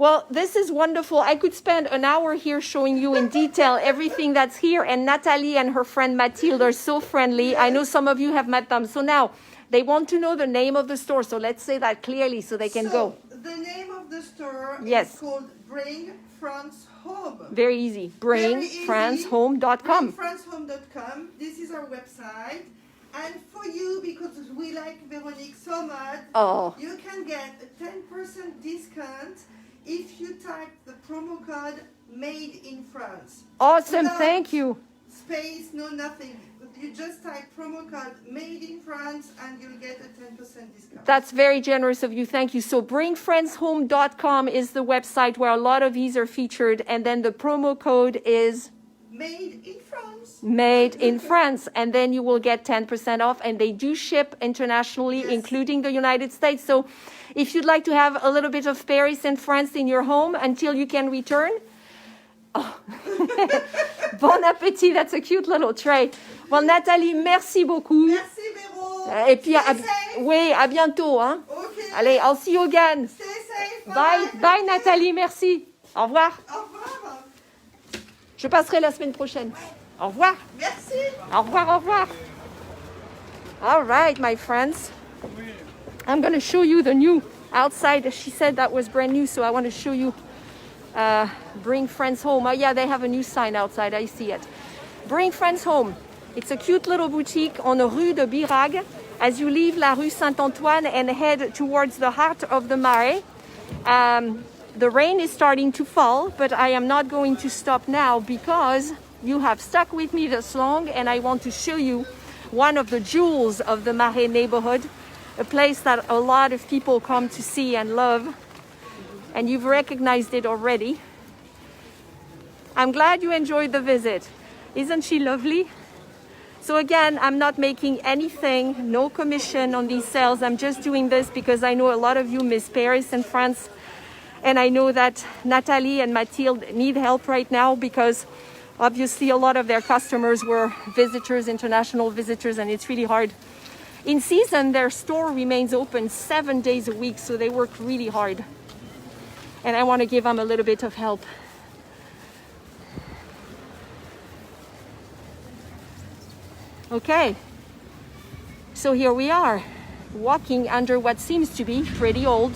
Well, this is wonderful. I could spend an hour here showing you in detail everything that's here. And Natalie and her friend Mathilde are so friendly. I know some of you have met them. So now they want to know the name of the store. So let's say that clearly so they can go. The name of the store Yes. is called Bring France Home. Very easy. Very easy. BringFranceHome.com. BringFranceHome.com. This is our website. And for you, because we like Veronique so much, you can get a 10% discount if you type the promo code Made in France. Awesome. Without Thank you. Space, no nothing. You just type promo code Made in France and you'll get a 10% discount. That's very generous of you. Thank you. So BringFriendsHome.com is the website where a lot of these are featured. And then the promo code is Made in France. Made in France. And then you will get 10% off. And they do ship internationally, Yes. including the United States. So if you'd like to have a little bit of Paris and France in your home until you can return, bon appétit. That's a cute little tray. Well, Nathalie, merci beaucoup. Merci Véro. Et puis, Stay safe. oui, à bientôt. Hein. Okay. Allez, I'll see you again. Stay safe. Bye, bye Nathalie, merci. Au revoir. Au revoir. Je passerai la semaine prochaine. Au revoir. Merci. Au revoir, au revoir. All right, my friends. I'm going to show you the new outside. She said that was brand new, so I want to show you Bring Friends Home. Oh, yeah, they have a new sign outside. I see it. Bring Friends Home. It's a cute little boutique on the rue de Birague as you leave la rue Saint-Antoine and head towards the heart of the Marais. The rain is starting to fall, but I am not going to stop now because you have stuck with me this long and I want to show you one of the jewels of the Marais neighborhood, a place that a lot of people come to see and love, and you've recognized it already. I'm glad you enjoyed the visit. Isn't she lovely? So again, I'm not making anything, no commission on these sales. I'm just doing this because I know a lot of you miss Paris and France. And I know that Nathalie and Mathilde need help right now because obviously a lot of their customers were visitors, international visitors, and it's really hard. In season, their store remains open 7 days a week, so they work really hard. And I want to give them a little bit of help. Okay, so here we are, walking under what seems to be pretty old.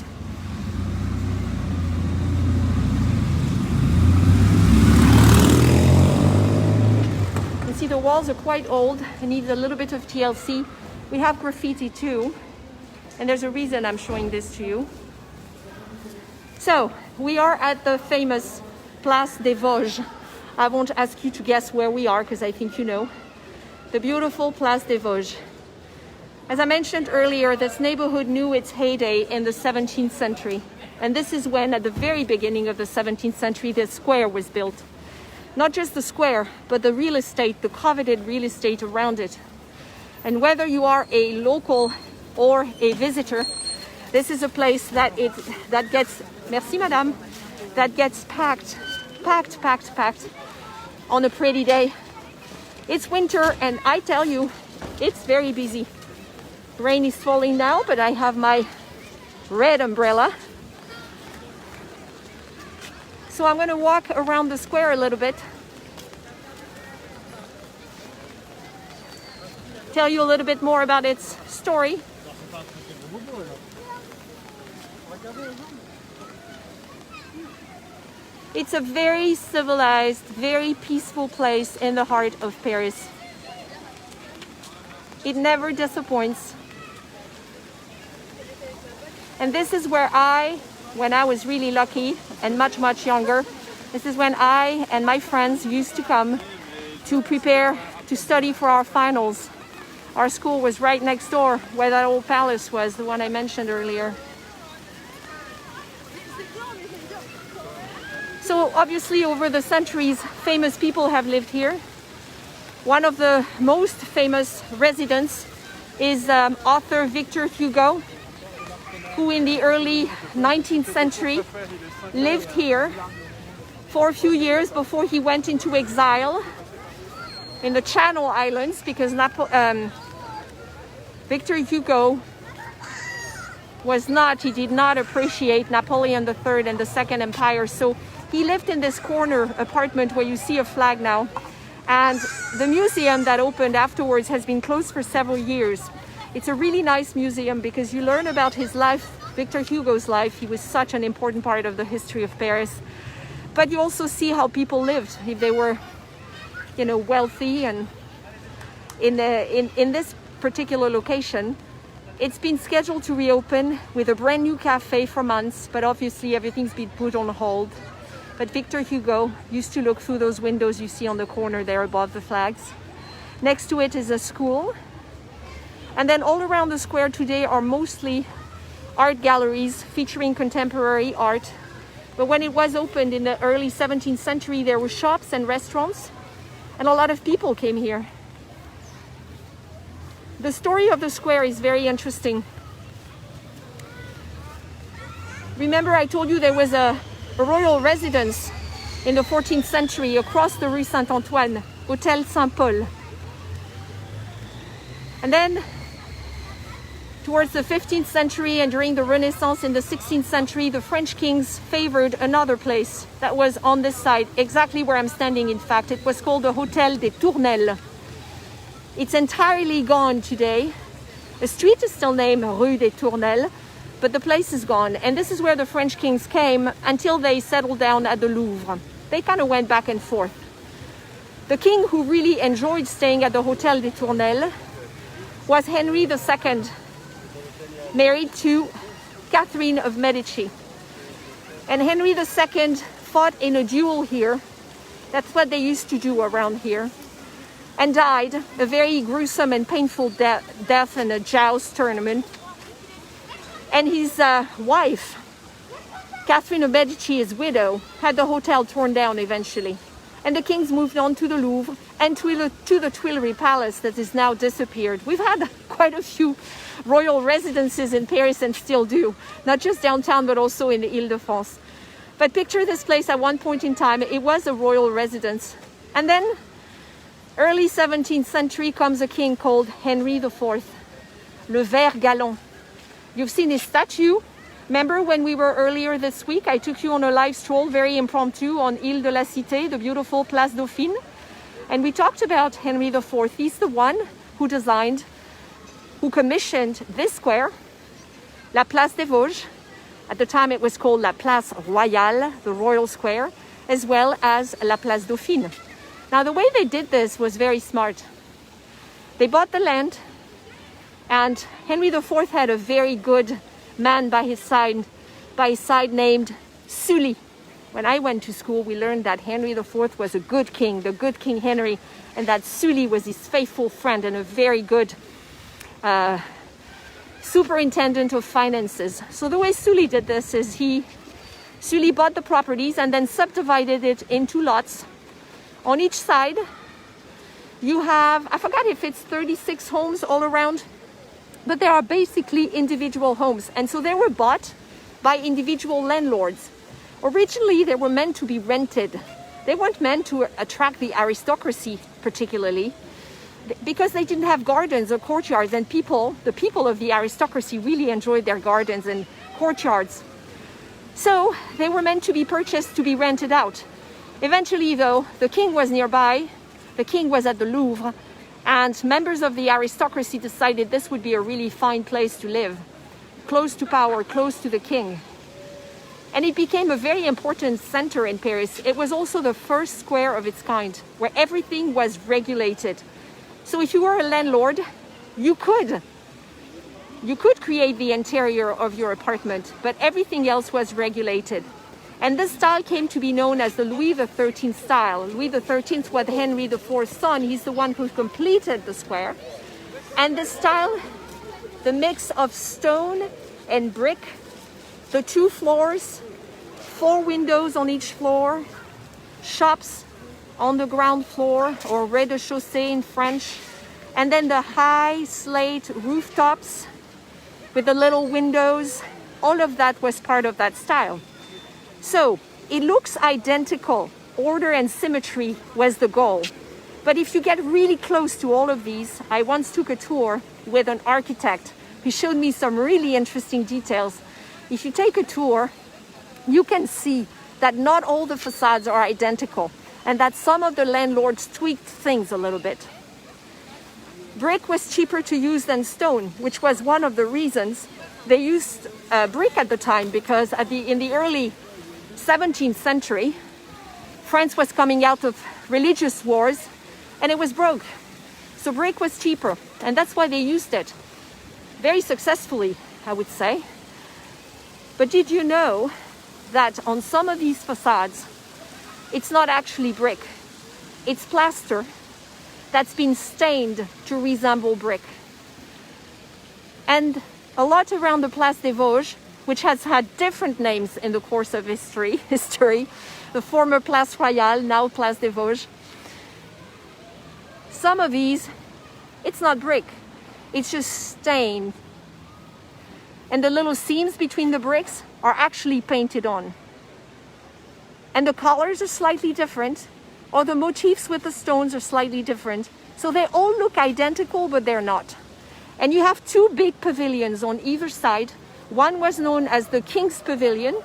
You see the walls are quite old, it needs a little bit of TLC. We have graffiti too, and there's a reason I'm showing this to you. So, we are at the famous Place des Vosges. I won't ask you to guess where we are because I think you know. The beautiful Place des Vosges. As I mentioned earlier, this neighborhood knew its heyday in the 17th century. And this is when, at the very beginning of the 17th century, the square was built. Not just the square, but the real estate, the coveted real estate around it. And whether you are a local or a visitor, this is a place that gets, merci madame, that gets packed on a pretty day. It's winter and I tell you, it's very busy. Rain is falling now, but I have my red umbrella. So I'm going to walk around the square a little bit. Tell you a little bit more about its story. It's a very civilized, very peaceful place in the heart of Paris. It never disappoints. And this is where when I was really lucky and much, much younger, this is when I and my friends used to come to prepare to study for our finals. Our school was right next door where that old palace was, the one I mentioned earlier. So obviously over the centuries, famous people have lived here. One of the most famous residents is author Victor Hugo, who in the early 19th century lived here for a few years before he went into exile in the Channel Islands, because Victor Hugo did not appreciate Napoleon III and the Second Empire. So he lived in this corner apartment where you see a flag now. And the museum that opened afterwards has been closed for several years. It's a really nice museum because you learn about his life, Victor Hugo's life. He was such an important part of the history of Paris. But you also see how people lived, if they were, wealthy. And in this particular location, it's been scheduled to reopen with a brand new cafe for months, but obviously everything's been put on hold. But Victor Hugo used to look through those windows you see on the corner there above the flags. Next to it is a school. And then all around the square today are mostly art galleries featuring contemporary art. But when it was opened in the early 17th century, there were shops and restaurants, and a lot of people came here. The story of the square is very interesting. Remember, I told you there was a royal residence in the 14th century across the rue Saint-Antoine, Hotel Saint-Paul. And then towards the 15th century and during the Renaissance in the 16th century, the French kings favored another place that was on this side, exactly where I'm standing, in fact. It was called the Hotel De Tournel. It's entirely gone today. The street is still named rue de Tournel, but the place is gone. And this is where the French kings came until they settled down at the Louvre. They kind of went back and forth. The king who really enjoyed staying at the Hotel De Tournel was Henry II, married to Catherine of Medici. And Henry II fought in a duel here. That's what they used to do around here. And died a very gruesome and painful death in a joust tournament. And his wife, Catherine of Medici, his widow, had the hotel torn down eventually. And the kings moved on to the Louvre and to the Tuileries Palace that is now disappeared. We've had quite a few royal residences in Paris and still do, not just downtown but also in the Ile-de-France. But picture this place at one point in time, it was a royal residence. And then early 17th century comes a king called Henry IV, Le Vert Galant. You've seen his statue. Remember when we were earlier this week, I took you on a live stroll, very impromptu, on Ile de la Cité, the beautiful Place Dauphine. And we talked about Henry IV. He's the one who commissioned this square, La Place des Vosges. At the time it was called La Place Royale, the Royal Square, as well as La Place Dauphine. Now the way they did this was very smart. They bought the land, and Henry IV had a very good man by his side named Sully. When I went to school, we learned that Henry IV was a good king, the good King Henry, and that Sully was his faithful friend and a very good superintendent of finances. So the way Sully did this is Sully bought the properties and then subdivided it into lots. On each side, you have, I forgot if it's 36 homes all around, but they are basically individual homes. And so they were bought by individual landlords. Originally, they were meant to be rented. They weren't meant to attract the aristocracy particularly. because they didn't have gardens or courtyards, and the people of the aristocracy really enjoyed their gardens and courtyards. So they were meant to be purchased to be rented out. Eventually, though, the king was nearby, the king was at the Louvre, and members of the aristocracy decided this would be a really fine place to live, close to power, close to the king. And it became a very important center in Paris. It was also the first square of its kind, where everything was regulated. So if you were a landlord, you could create the interior of your apartment, but everything else was regulated. And this style came to be known as the Louis XIII style. Louis XIII was Henry IV's son. He's the one who completed the square. And this style, the mix of stone and brick, the 2 floors, 4 windows on each floor, shops on the ground floor, or rez-de-chaussée in French, and then the high slate rooftops with the little windows, all of that was part of that style. So it looks identical. Order and symmetry was the goal. But if you get really close to all of these, I once took a tour with an architect who showed me some really interesting details. If you take a tour, you can see that not all the facades are identical, and that some of the landlords tweaked things a little bit. Brick was cheaper to use than stone, which was one of the reasons they used brick at the time, because in the early 17th century, France was coming out of religious wars and it was broke. So brick was cheaper, and that's why they used it. Very successfully, I would say. But did you know that on some of these facades, it's not actually brick, it's plaster that's been stained to resemble brick. And a lot around the Place des Vosges, which has had different names in the course of history, the former Place Royale, now Place des Vosges, some of these, it's not brick, it's just stained. And the little seams between the bricks are actually painted on. And the colors are slightly different, or the motifs with the stones are slightly different. So they all look identical, but they're not. And you have 2 big pavilions on either side. One was known as the King's Pavilion.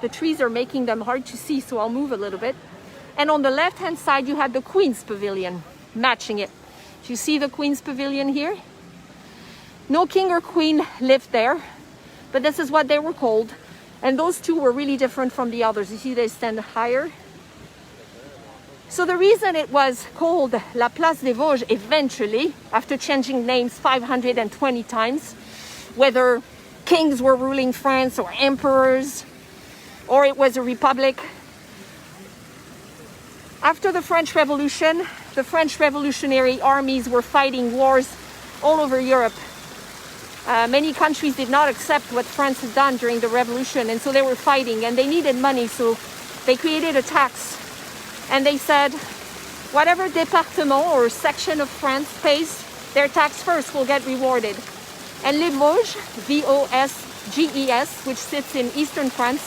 The trees are making them hard to see, so I'll move a little bit. And on the left-hand side, you had the Queen's Pavilion, matching it. Do you see the Queen's Pavilion here? No king or queen lived there, but this is what they were called. And those 2 were really different from the others. You see they stand higher. So the reason it was called La Place des Vosges eventually, after changing names 520 times, whether kings were ruling France or emperors, or it was a republic. After the French Revolution, the French revolutionary armies were fighting wars all over Europe. Many countries did not accept what France had done during the revolution, and so they were fighting, and they needed money, so they created a tax. And they said, whatever département or section of France pays their tax first will get rewarded. And Les Vosges, V-O-S-G-E-S, which sits in eastern France,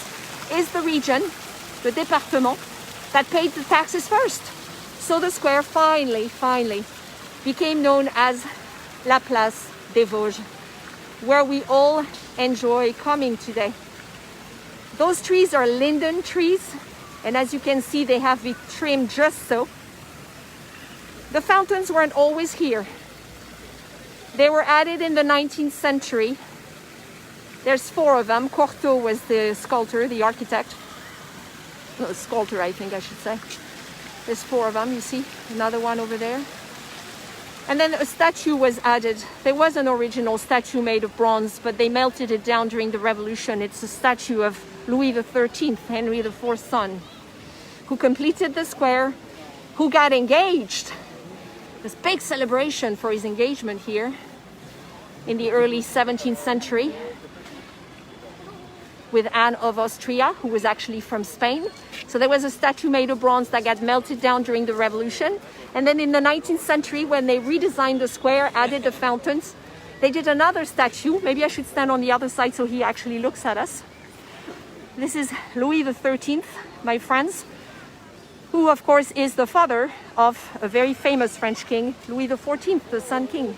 is the region, the département, that paid the taxes first. So the square finally became known as La Place des Vosges, where we all enjoy coming today. Those trees are linden trees, and as you can see, they have been trimmed just so. The fountains weren't always here. They were added in the 19th century. There's 4 of them. Cortot was the sculptor, the architect. No, sculptor, I think I should say. There's 4 of them, you see. Another one over there. And then a statue was added. There was an original statue made of bronze, but they melted it down during the revolution. It's a statue of Louis XIII, Henry IV's son, who completed the square, who got engaged. This big celebration for his engagement here in the early 17th century with Anne of Austria, who was actually from Spain. So there was a statue made of bronze that got melted down during the revolution. And then in the 19th century, when they redesigned the square, added the fountains, they did another statue. Maybe I should stand on the other side so he actually looks at us. This is Louis XIII, my friends. who of course is the father of a very famous French king, Louis XIV, the Sun King.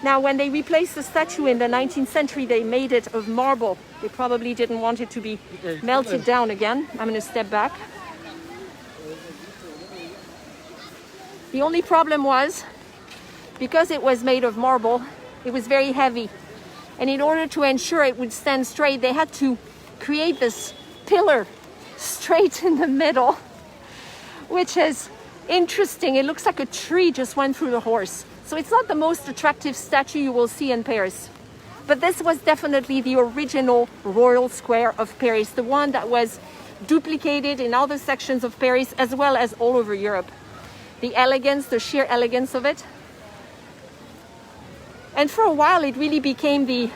Now, when they replaced the statue in the 19th century, they made it of marble. They probably didn't want it to be melted down again. I'm going to step back. The only problem was, because it was made of marble, it was very heavy. And in order to ensure it would stand straight, they had to create this pillar straight in the middle, which is interesting. It looks like a tree just went through the horse. So it's not the most attractive statue you will see in Paris. But this was definitely the original royal square of Paris, the one that was duplicated in other sections of Paris as well as all over Europe. The elegance, the sheer elegance of it. And for a while it really became the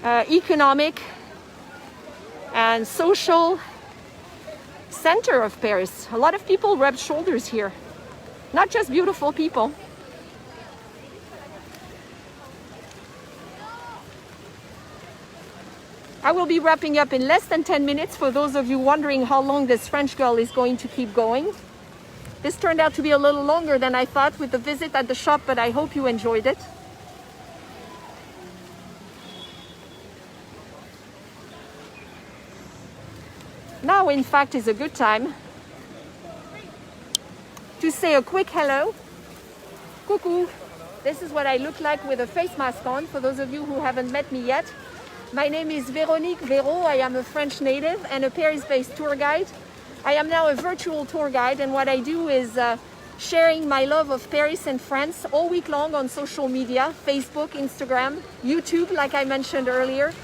economic and social center of Paris. A lot of people rubbed shoulders here, not just beautiful people. I will be wrapping up in less than 10 minutes for those of you wondering how long this French girl is going to keep going. This turned out to be a little longer than I thought with the visit at the shop, but I hope you enjoyed it. Now, in fact, is a good time to say a quick hello. Coucou. This is what I look like with a face mask on, for those of you who haven't met me yet. My name is Véro. I am a French native and a Paris-based tour guide. I am now a virtual tour guide, and what I do is sharing my love of Paris and France all week long on social media, Facebook, Instagram, YouTube, like I mentioned earlier,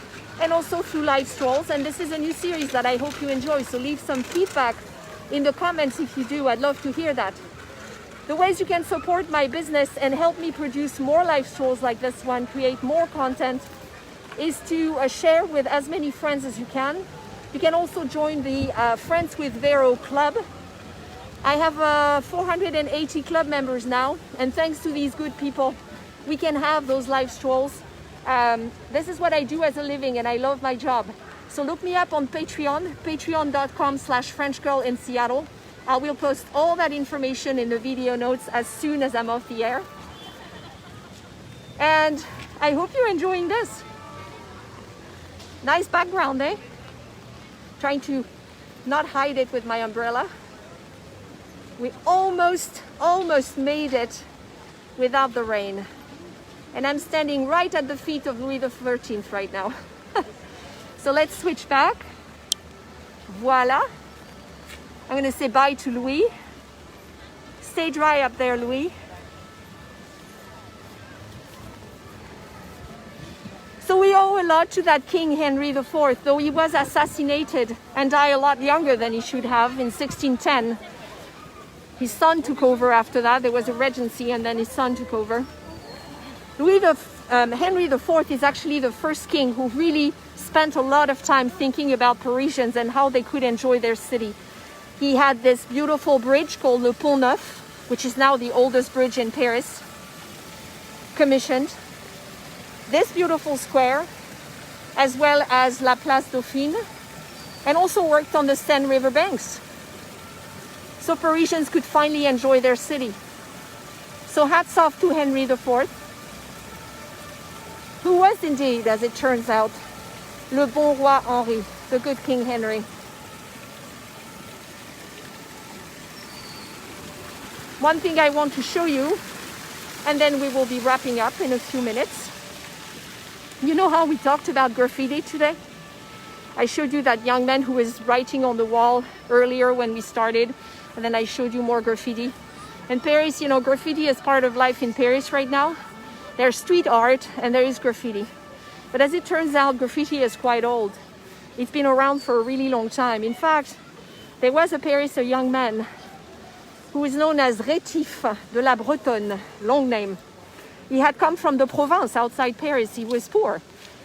and also through live strolls. And this is a new series that I hope you enjoy, so leave some feedback in the comments if you do. I'd love to hear that. The ways you can support my business and help me produce more live strolls like this one, create more content, is to share with as many friends as you can. You can also join the Friends with Véro club. I have 480 club members now, and thanks to these good people, we can have those live strolls. This is what I do as a living, and I love my job. So look me up on Patreon, patreon.com/FrenchGirlInSeattle. I will post all that information in the video notes as soon as I'm off the air. And I hope you're enjoying this. Nice background, eh? Trying to not hide it with my umbrella. We almost made it without the rain. And I'm standing right at the feet of Louis XIII right now. So let's switch back. Voila. I'm gonna say bye to Louis. Stay dry up there, Louis. So we owe a lot to that King Henry IV, though he was assassinated and died a lot younger than he should have in 1610. His son took over after that. There was a regency and then his son took over. Henry IV is actually the first king who really spent a lot of time thinking about Parisians and how they could enjoy their city. He had this beautiful bridge called Le Pont Neuf, which is now the oldest bridge in Paris, commissioned. This beautiful square, as well as La Place Dauphine, and also worked on the Seine river banks, so Parisians could finally enjoy their city. So hats off to Henry IV, who was indeed, as it turns out, le bon roi Henri, the good King Henry. One thing I want to show you, and then we will be wrapping up in a few minutes. You know how we talked about graffiti today? I showed you that young man who was writing on the wall earlier when we started, and then I showed you more graffiti. In Paris, you know, graffiti is part of life in Paris right now. There's street art and there is graffiti. But as it turns out, graffiti is quite old. It's been around for a really long time. In fact, there was in Paris a young man who is known as Rétif de la Bretonne, long name. He had come from the Provence outside Paris. He was poor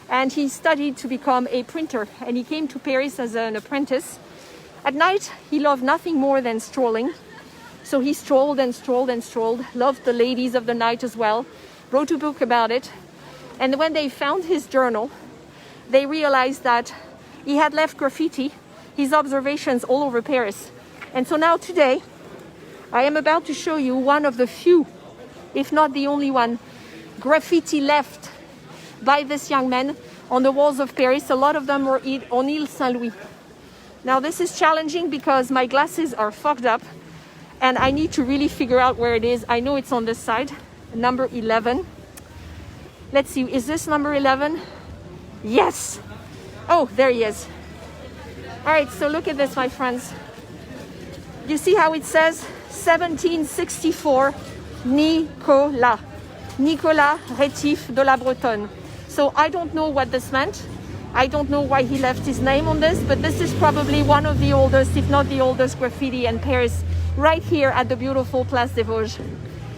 and he studied to become a printer, and he came to Paris as an apprentice. At night, he loved nothing more than strolling. So he strolled and strolled and strolled, loved the ladies of the night as well, wrote a book about it. And when they found his journal, they realized that he had left graffiti, his observations all over Paris. And so now today, I am about to show you one of the few, if not the only one, graffiti left by this young man on the walls of Paris. A lot of them were on Ile Saint-Louis. Now this is challenging because my glasses are fogged up and I need to really figure out where it is. I know it's on this side, number 11. Let's see, is this number 11? Yes. Oh, there he is. All right, so look at this, my friends. You see how it says 1764, Nicolas. Nicolas Rétif de la Bretonne. So I don't know what this meant. I don't know why he left his name on this, but this is probably one of the oldest, if not the oldest, graffiti in Paris, right here at the beautiful Place des Vosges.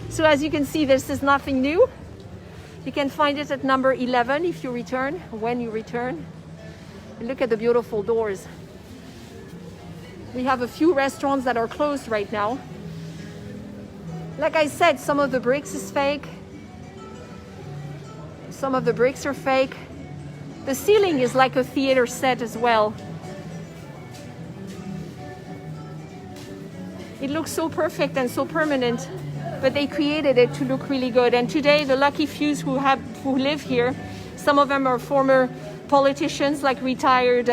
So as you can see, this is nothing new. You can find it at number 11 if you return, when you return. And look at the beautiful doors. We have a few restaurants that are closed right now. Like I said, some of the bricks is fake. Some of the bricks are fake. The ceiling is like a theater set as well. It looks so perfect and so permanent, but they created it to look really good. And today, the lucky few who live here, some of them are former politicians, like retired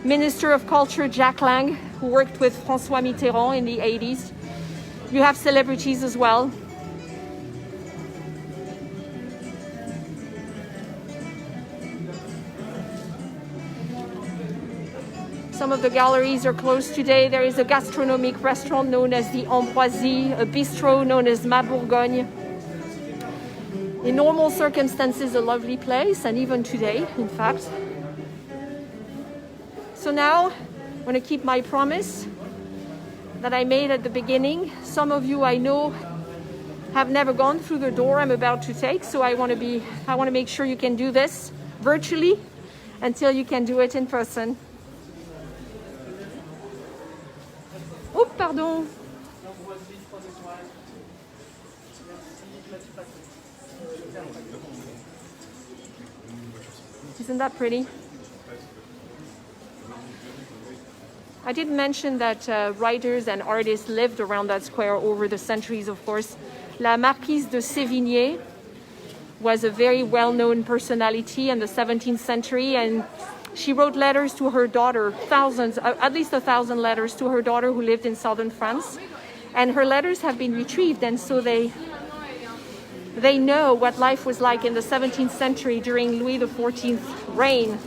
Minister of Culture Jack Lang, who worked with François Mitterrand in the 80s. You have celebrities as well. Some of the galleries are closed today. There is a gastronomic restaurant known as the Ambroisie, a bistro known as Ma Bourgogne. In normal circumstances, a lovely place, and even today, in fact. So now, I'm going to keep my promise that I made at the beginning. Some of you I know have never gone through the door I'm about to take, so I want to make sure you can do this virtually until you can do it in person. Oh, pardon. Isn't that pretty? I did mention that writers and artists lived around that square over the centuries, of course. La Marquise de Sévigné was a very well-known personality in the 17th century, and she wrote letters to her daughter, thousands, at least 1,000 letters to her daughter who lived in southern France. And her letters have been retrieved, and so they know what life was like in the 17th century during Louis XIV's reign,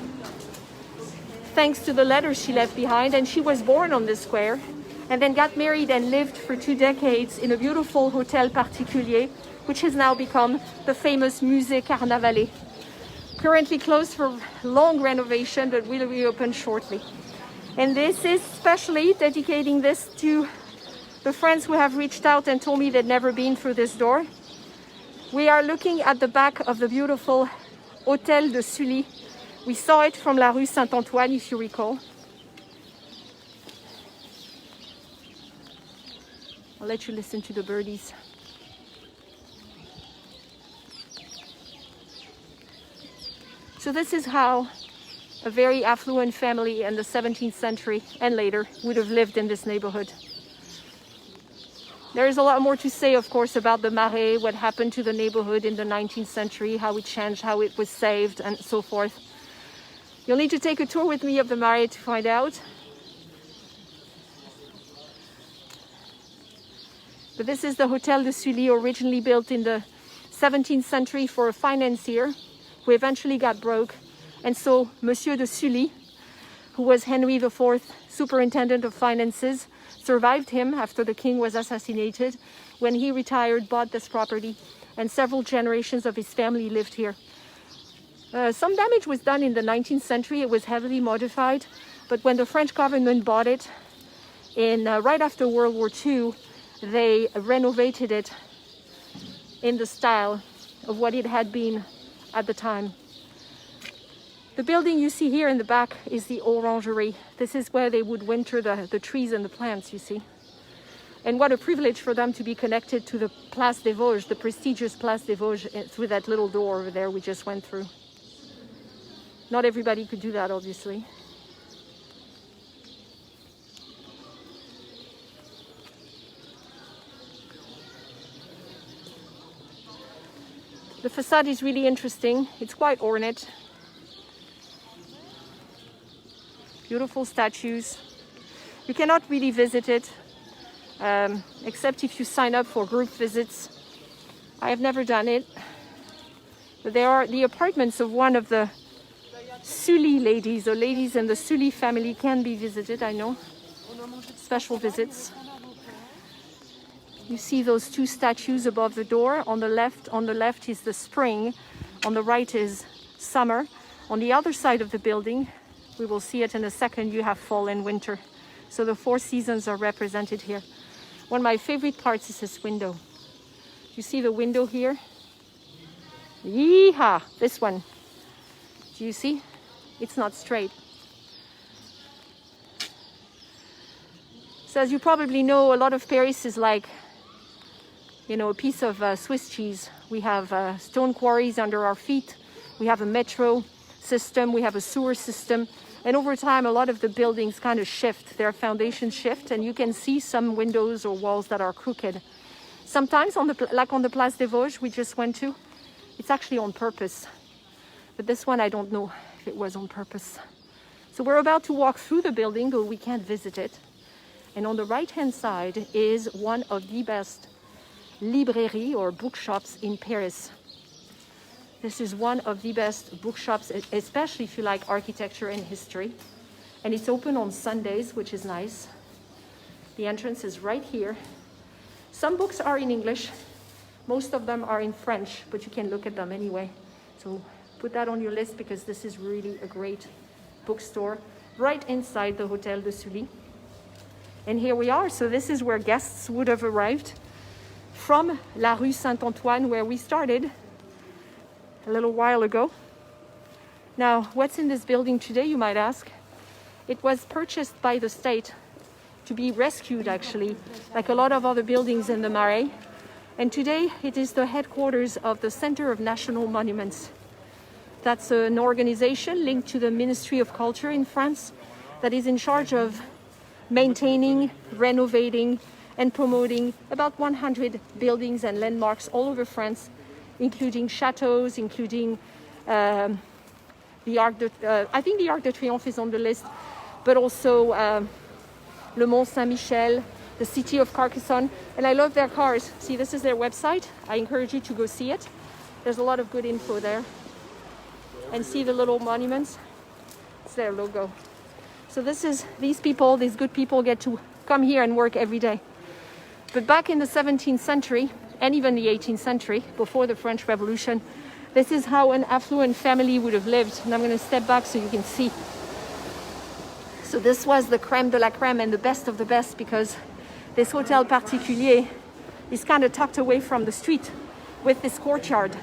thanks to the letters she left behind. And she was born on this square and then got married and lived for 2 decades in a beautiful Hotel Particulier, which has now become the famous Musée Carnavalet. Currently closed for long renovation, but will reopen shortly. And this is specially dedicating this to the friends who have reached out and told me they'd never been through this door. We are looking at the back of the beautiful Hotel De Sully. We saw it from la rue Saint-Antoine, if you recall. I'll let you listen to the birdies. So this is how a very affluent family in the 17th century and later would have lived in this neighborhood. There is a lot more to say, of course, about the Marais, what happened to the neighborhood in the 19th century, how it changed, how it was saved, and so forth. You'll need to take a tour with me of the Marais to find out. But this is the Hotel De Sully, originally built in the 17th century for a financier who eventually got broke. And so Monsieur De Sully, who was Henry IV, superintendent of finances, survived him after the king was assassinated. When he retired, bought this property, and several generations of his family lived here. Some damage was done in the 19th century. It was heavily modified, but when the French government bought it right after World War II, they renovated it in the style of what it had been at the time. The building you see here in the back is the orangerie. This is where they would winter the trees and the plants, you see. And what a privilege for them to be connected to the Place des Vosges, the prestigious Place des Vosges, through that little door over there we just went through. Not everybody could do that, obviously. The facade is really interesting. It's quite ornate. Beautiful statues. You cannot really visit it except if you sign up for group visits. I have never done it. But there are the apartments of one of the Sully ladies, or ladies in the Sully family can be visited, I know. Special visits. You see those two statues above the door. On the left is the spring. On the right is summer. On the other side of the building, we will see it in a second, you have fall and winter. So the 4 seasons are represented here. One of my favorite parts is this window. You see the window here? Yeehaw! This one. Do you see? It's not straight. So as you probably know, a lot of Paris is like, you know, a piece of Swiss cheese. We have stone quarries under our feet. We have a metro system. We have a sewer system. And over time, a lot of the buildings kind of shift. Their foundations shift. And you can see some windows or walls that are crooked. Sometimes, like on the Place des Vosges we just went to, it's actually on purpose. But this one, I don't know if it was on purpose. So we're about to walk through the building, but we can't visit it. And on the right-hand side is one of the best librairies or bookshops in Paris. This is one of the best bookshops, especially if you like architecture and history. And it's open on Sundays, which is nice. The entrance is right here. Some books are in English. Most of them are in French, but you can look at them anyway. So put that on your list because this is really a great bookstore right inside the Hotel De Sully. And here we are. So this is where guests would have arrived from la rue Saint-Antoine, where we started a little while ago. Now, what's in this building today, you might ask? It was purchased by the state to be rescued, actually, like a lot of other buildings in the Marais. And today it is the headquarters of the Center of National Monuments. That's an organization linked to the Ministry of Culture in France that is in charge of maintaining, renovating, and promoting about 100 buildings and landmarks all over France, including chateaux, including I think the Arc de Triomphe is on the list, but also Le Mont Saint-Michel, the city of Carcassonne. And I love their cars. See, this is their website. I encourage you to go see it. There's a lot of good info there. And see the little monuments? It's their logo. So these good people get to come here and work every day. But back in the 17th century, and even the 18th century, before the French Revolution, this is how an affluent family would have lived. And I'm going to step back so you can see. So this was the crème de la crème and the best of the best, because this Hotel Particulier is kind of tucked away from the street with this courtyard.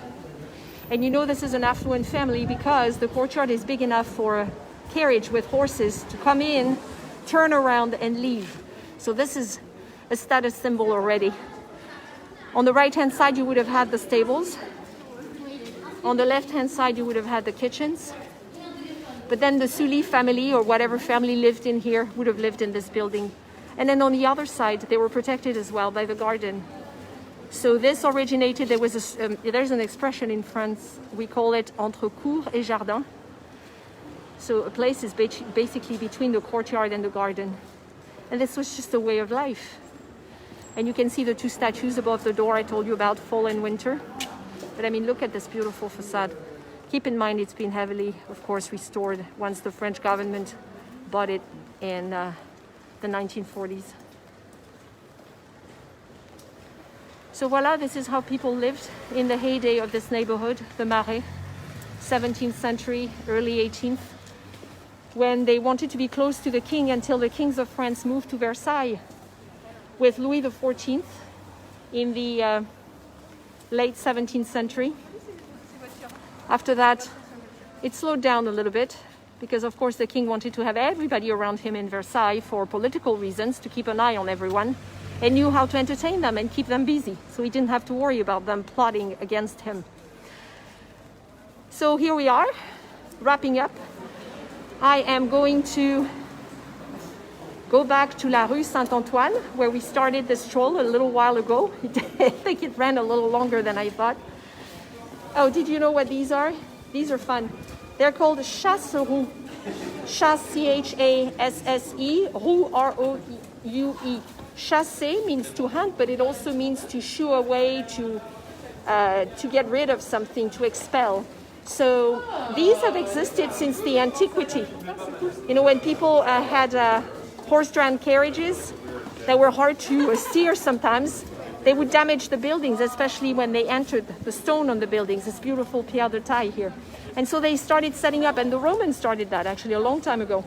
And you know this is an affluent family because the courtyard is big enough for a carriage with horses to come in, turn around and leave. So this is a status symbol already. On the right-hand side, you would have had the stables. On the left-hand side, you would have had the kitchens. But then the Sully family, or whatever family lived in here, would have lived in this building. And then on the other side, they were protected as well by the garden. So this originated, there's an expression in France, we call it entre cour et jardin. So a place is basically between the courtyard and the garden. And this was just a way of life. And you can see the two statues above the door I told you about, fall and winter. But I mean, look at this beautiful facade. Keep in mind it's been heavily, of course, restored once the French government bought it in the 1940s. So voila, this is how people lived in the heyday of this neighborhood, the Marais, 17th century, early 18th, when they wanted to be close to the king until the kings of France moved to Versailles with Louis XIV in the late 17th century. After that, it slowed down a little bit because, of course, the king wanted to have everybody around him in Versailles for political reasons, to keep an eye on everyone, and knew how to entertain them and keep them busy. So he didn't have to worry about them plotting against him. So here we are, wrapping up. I am going to go back to la rue Saint-Antoine, where we started this stroll a little while ago. I think it ran a little longer than I thought. Oh, did you know what these are? These are fun. They're called chasseroux. Chasse, C-H-A-S-S-E, roue, R-O-U-E. Chasser means to hunt, but it also means to shoo away, to get rid of something, to expel. So these have existed since the antiquity. You know, when people had horse-drawn carriages that were hard to steer sometimes, they would damage the buildings, especially when they entered the stone on the buildings, this beautiful pierre de taille here. And so they started setting up, and the Romans started that actually a long time ago.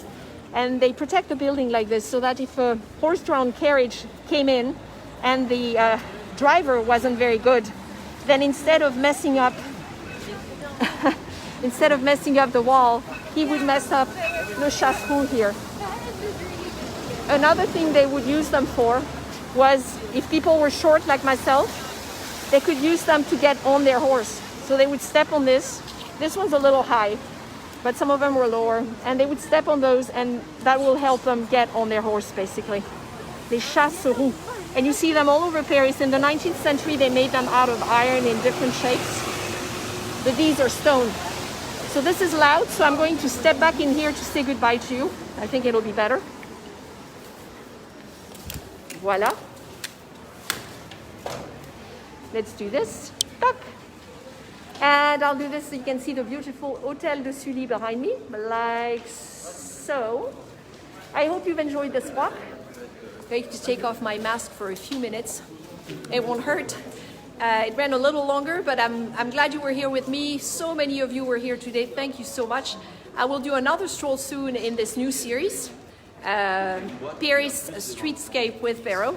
And they protect the building like this so that if a horse-drawn carriage came in and the driver wasn't very good, then instead of messing up the wall, he would mess up the chasseroux here. Another thing they would use them for was if people were short like myself, they could use them to get on their horse. So they would step on this. This one's a little high, but some of them were lower, and they would step on those, and that will help them get on their horse, basically. Les chasseroux. And you see them all over Paris. In the 19th century, they made them out of iron in different shapes, but these are stone. So this is loud, so I'm going to step back in here to say goodbye to you. I think it'll be better. Voila. Let's do this. Tuck. And I'll do this so you can see the beautiful Hotel De Sully behind me, like so. I hope you've enjoyed this walk. I'm going to take off my mask for a few minutes. It won't hurt. It ran a little longer, but I'm glad you were here with me. So many of you were here today. Thank you so much. I will do another stroll soon in this new series, Paris Streetscape with Véro.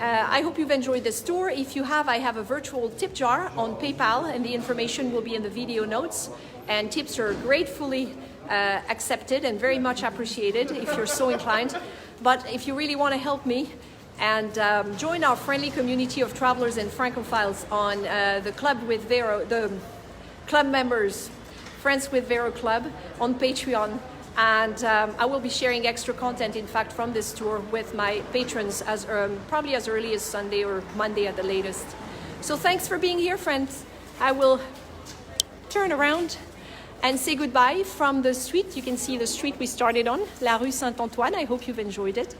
I hope you've enjoyed this tour. If you have, I have a virtual tip jar on PayPal, and the information will be in the video notes. And tips are gratefully accepted and very much appreciated if you're so inclined. But if you really want to help me and join our friendly community of travelers and Francophiles on the Club with Véro, the club members, Friends with Véro Club on Patreon. And I will be sharing extra content, in fact, from this tour with my patrons as probably as early as Sunday or Monday at the latest. So thanks for being here, friends. I will turn around and say goodbye from the street. You can see the street we started on, la rue Saint-Antoine. I hope you've enjoyed it.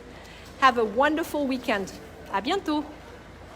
Have a wonderful weekend. À bientôt.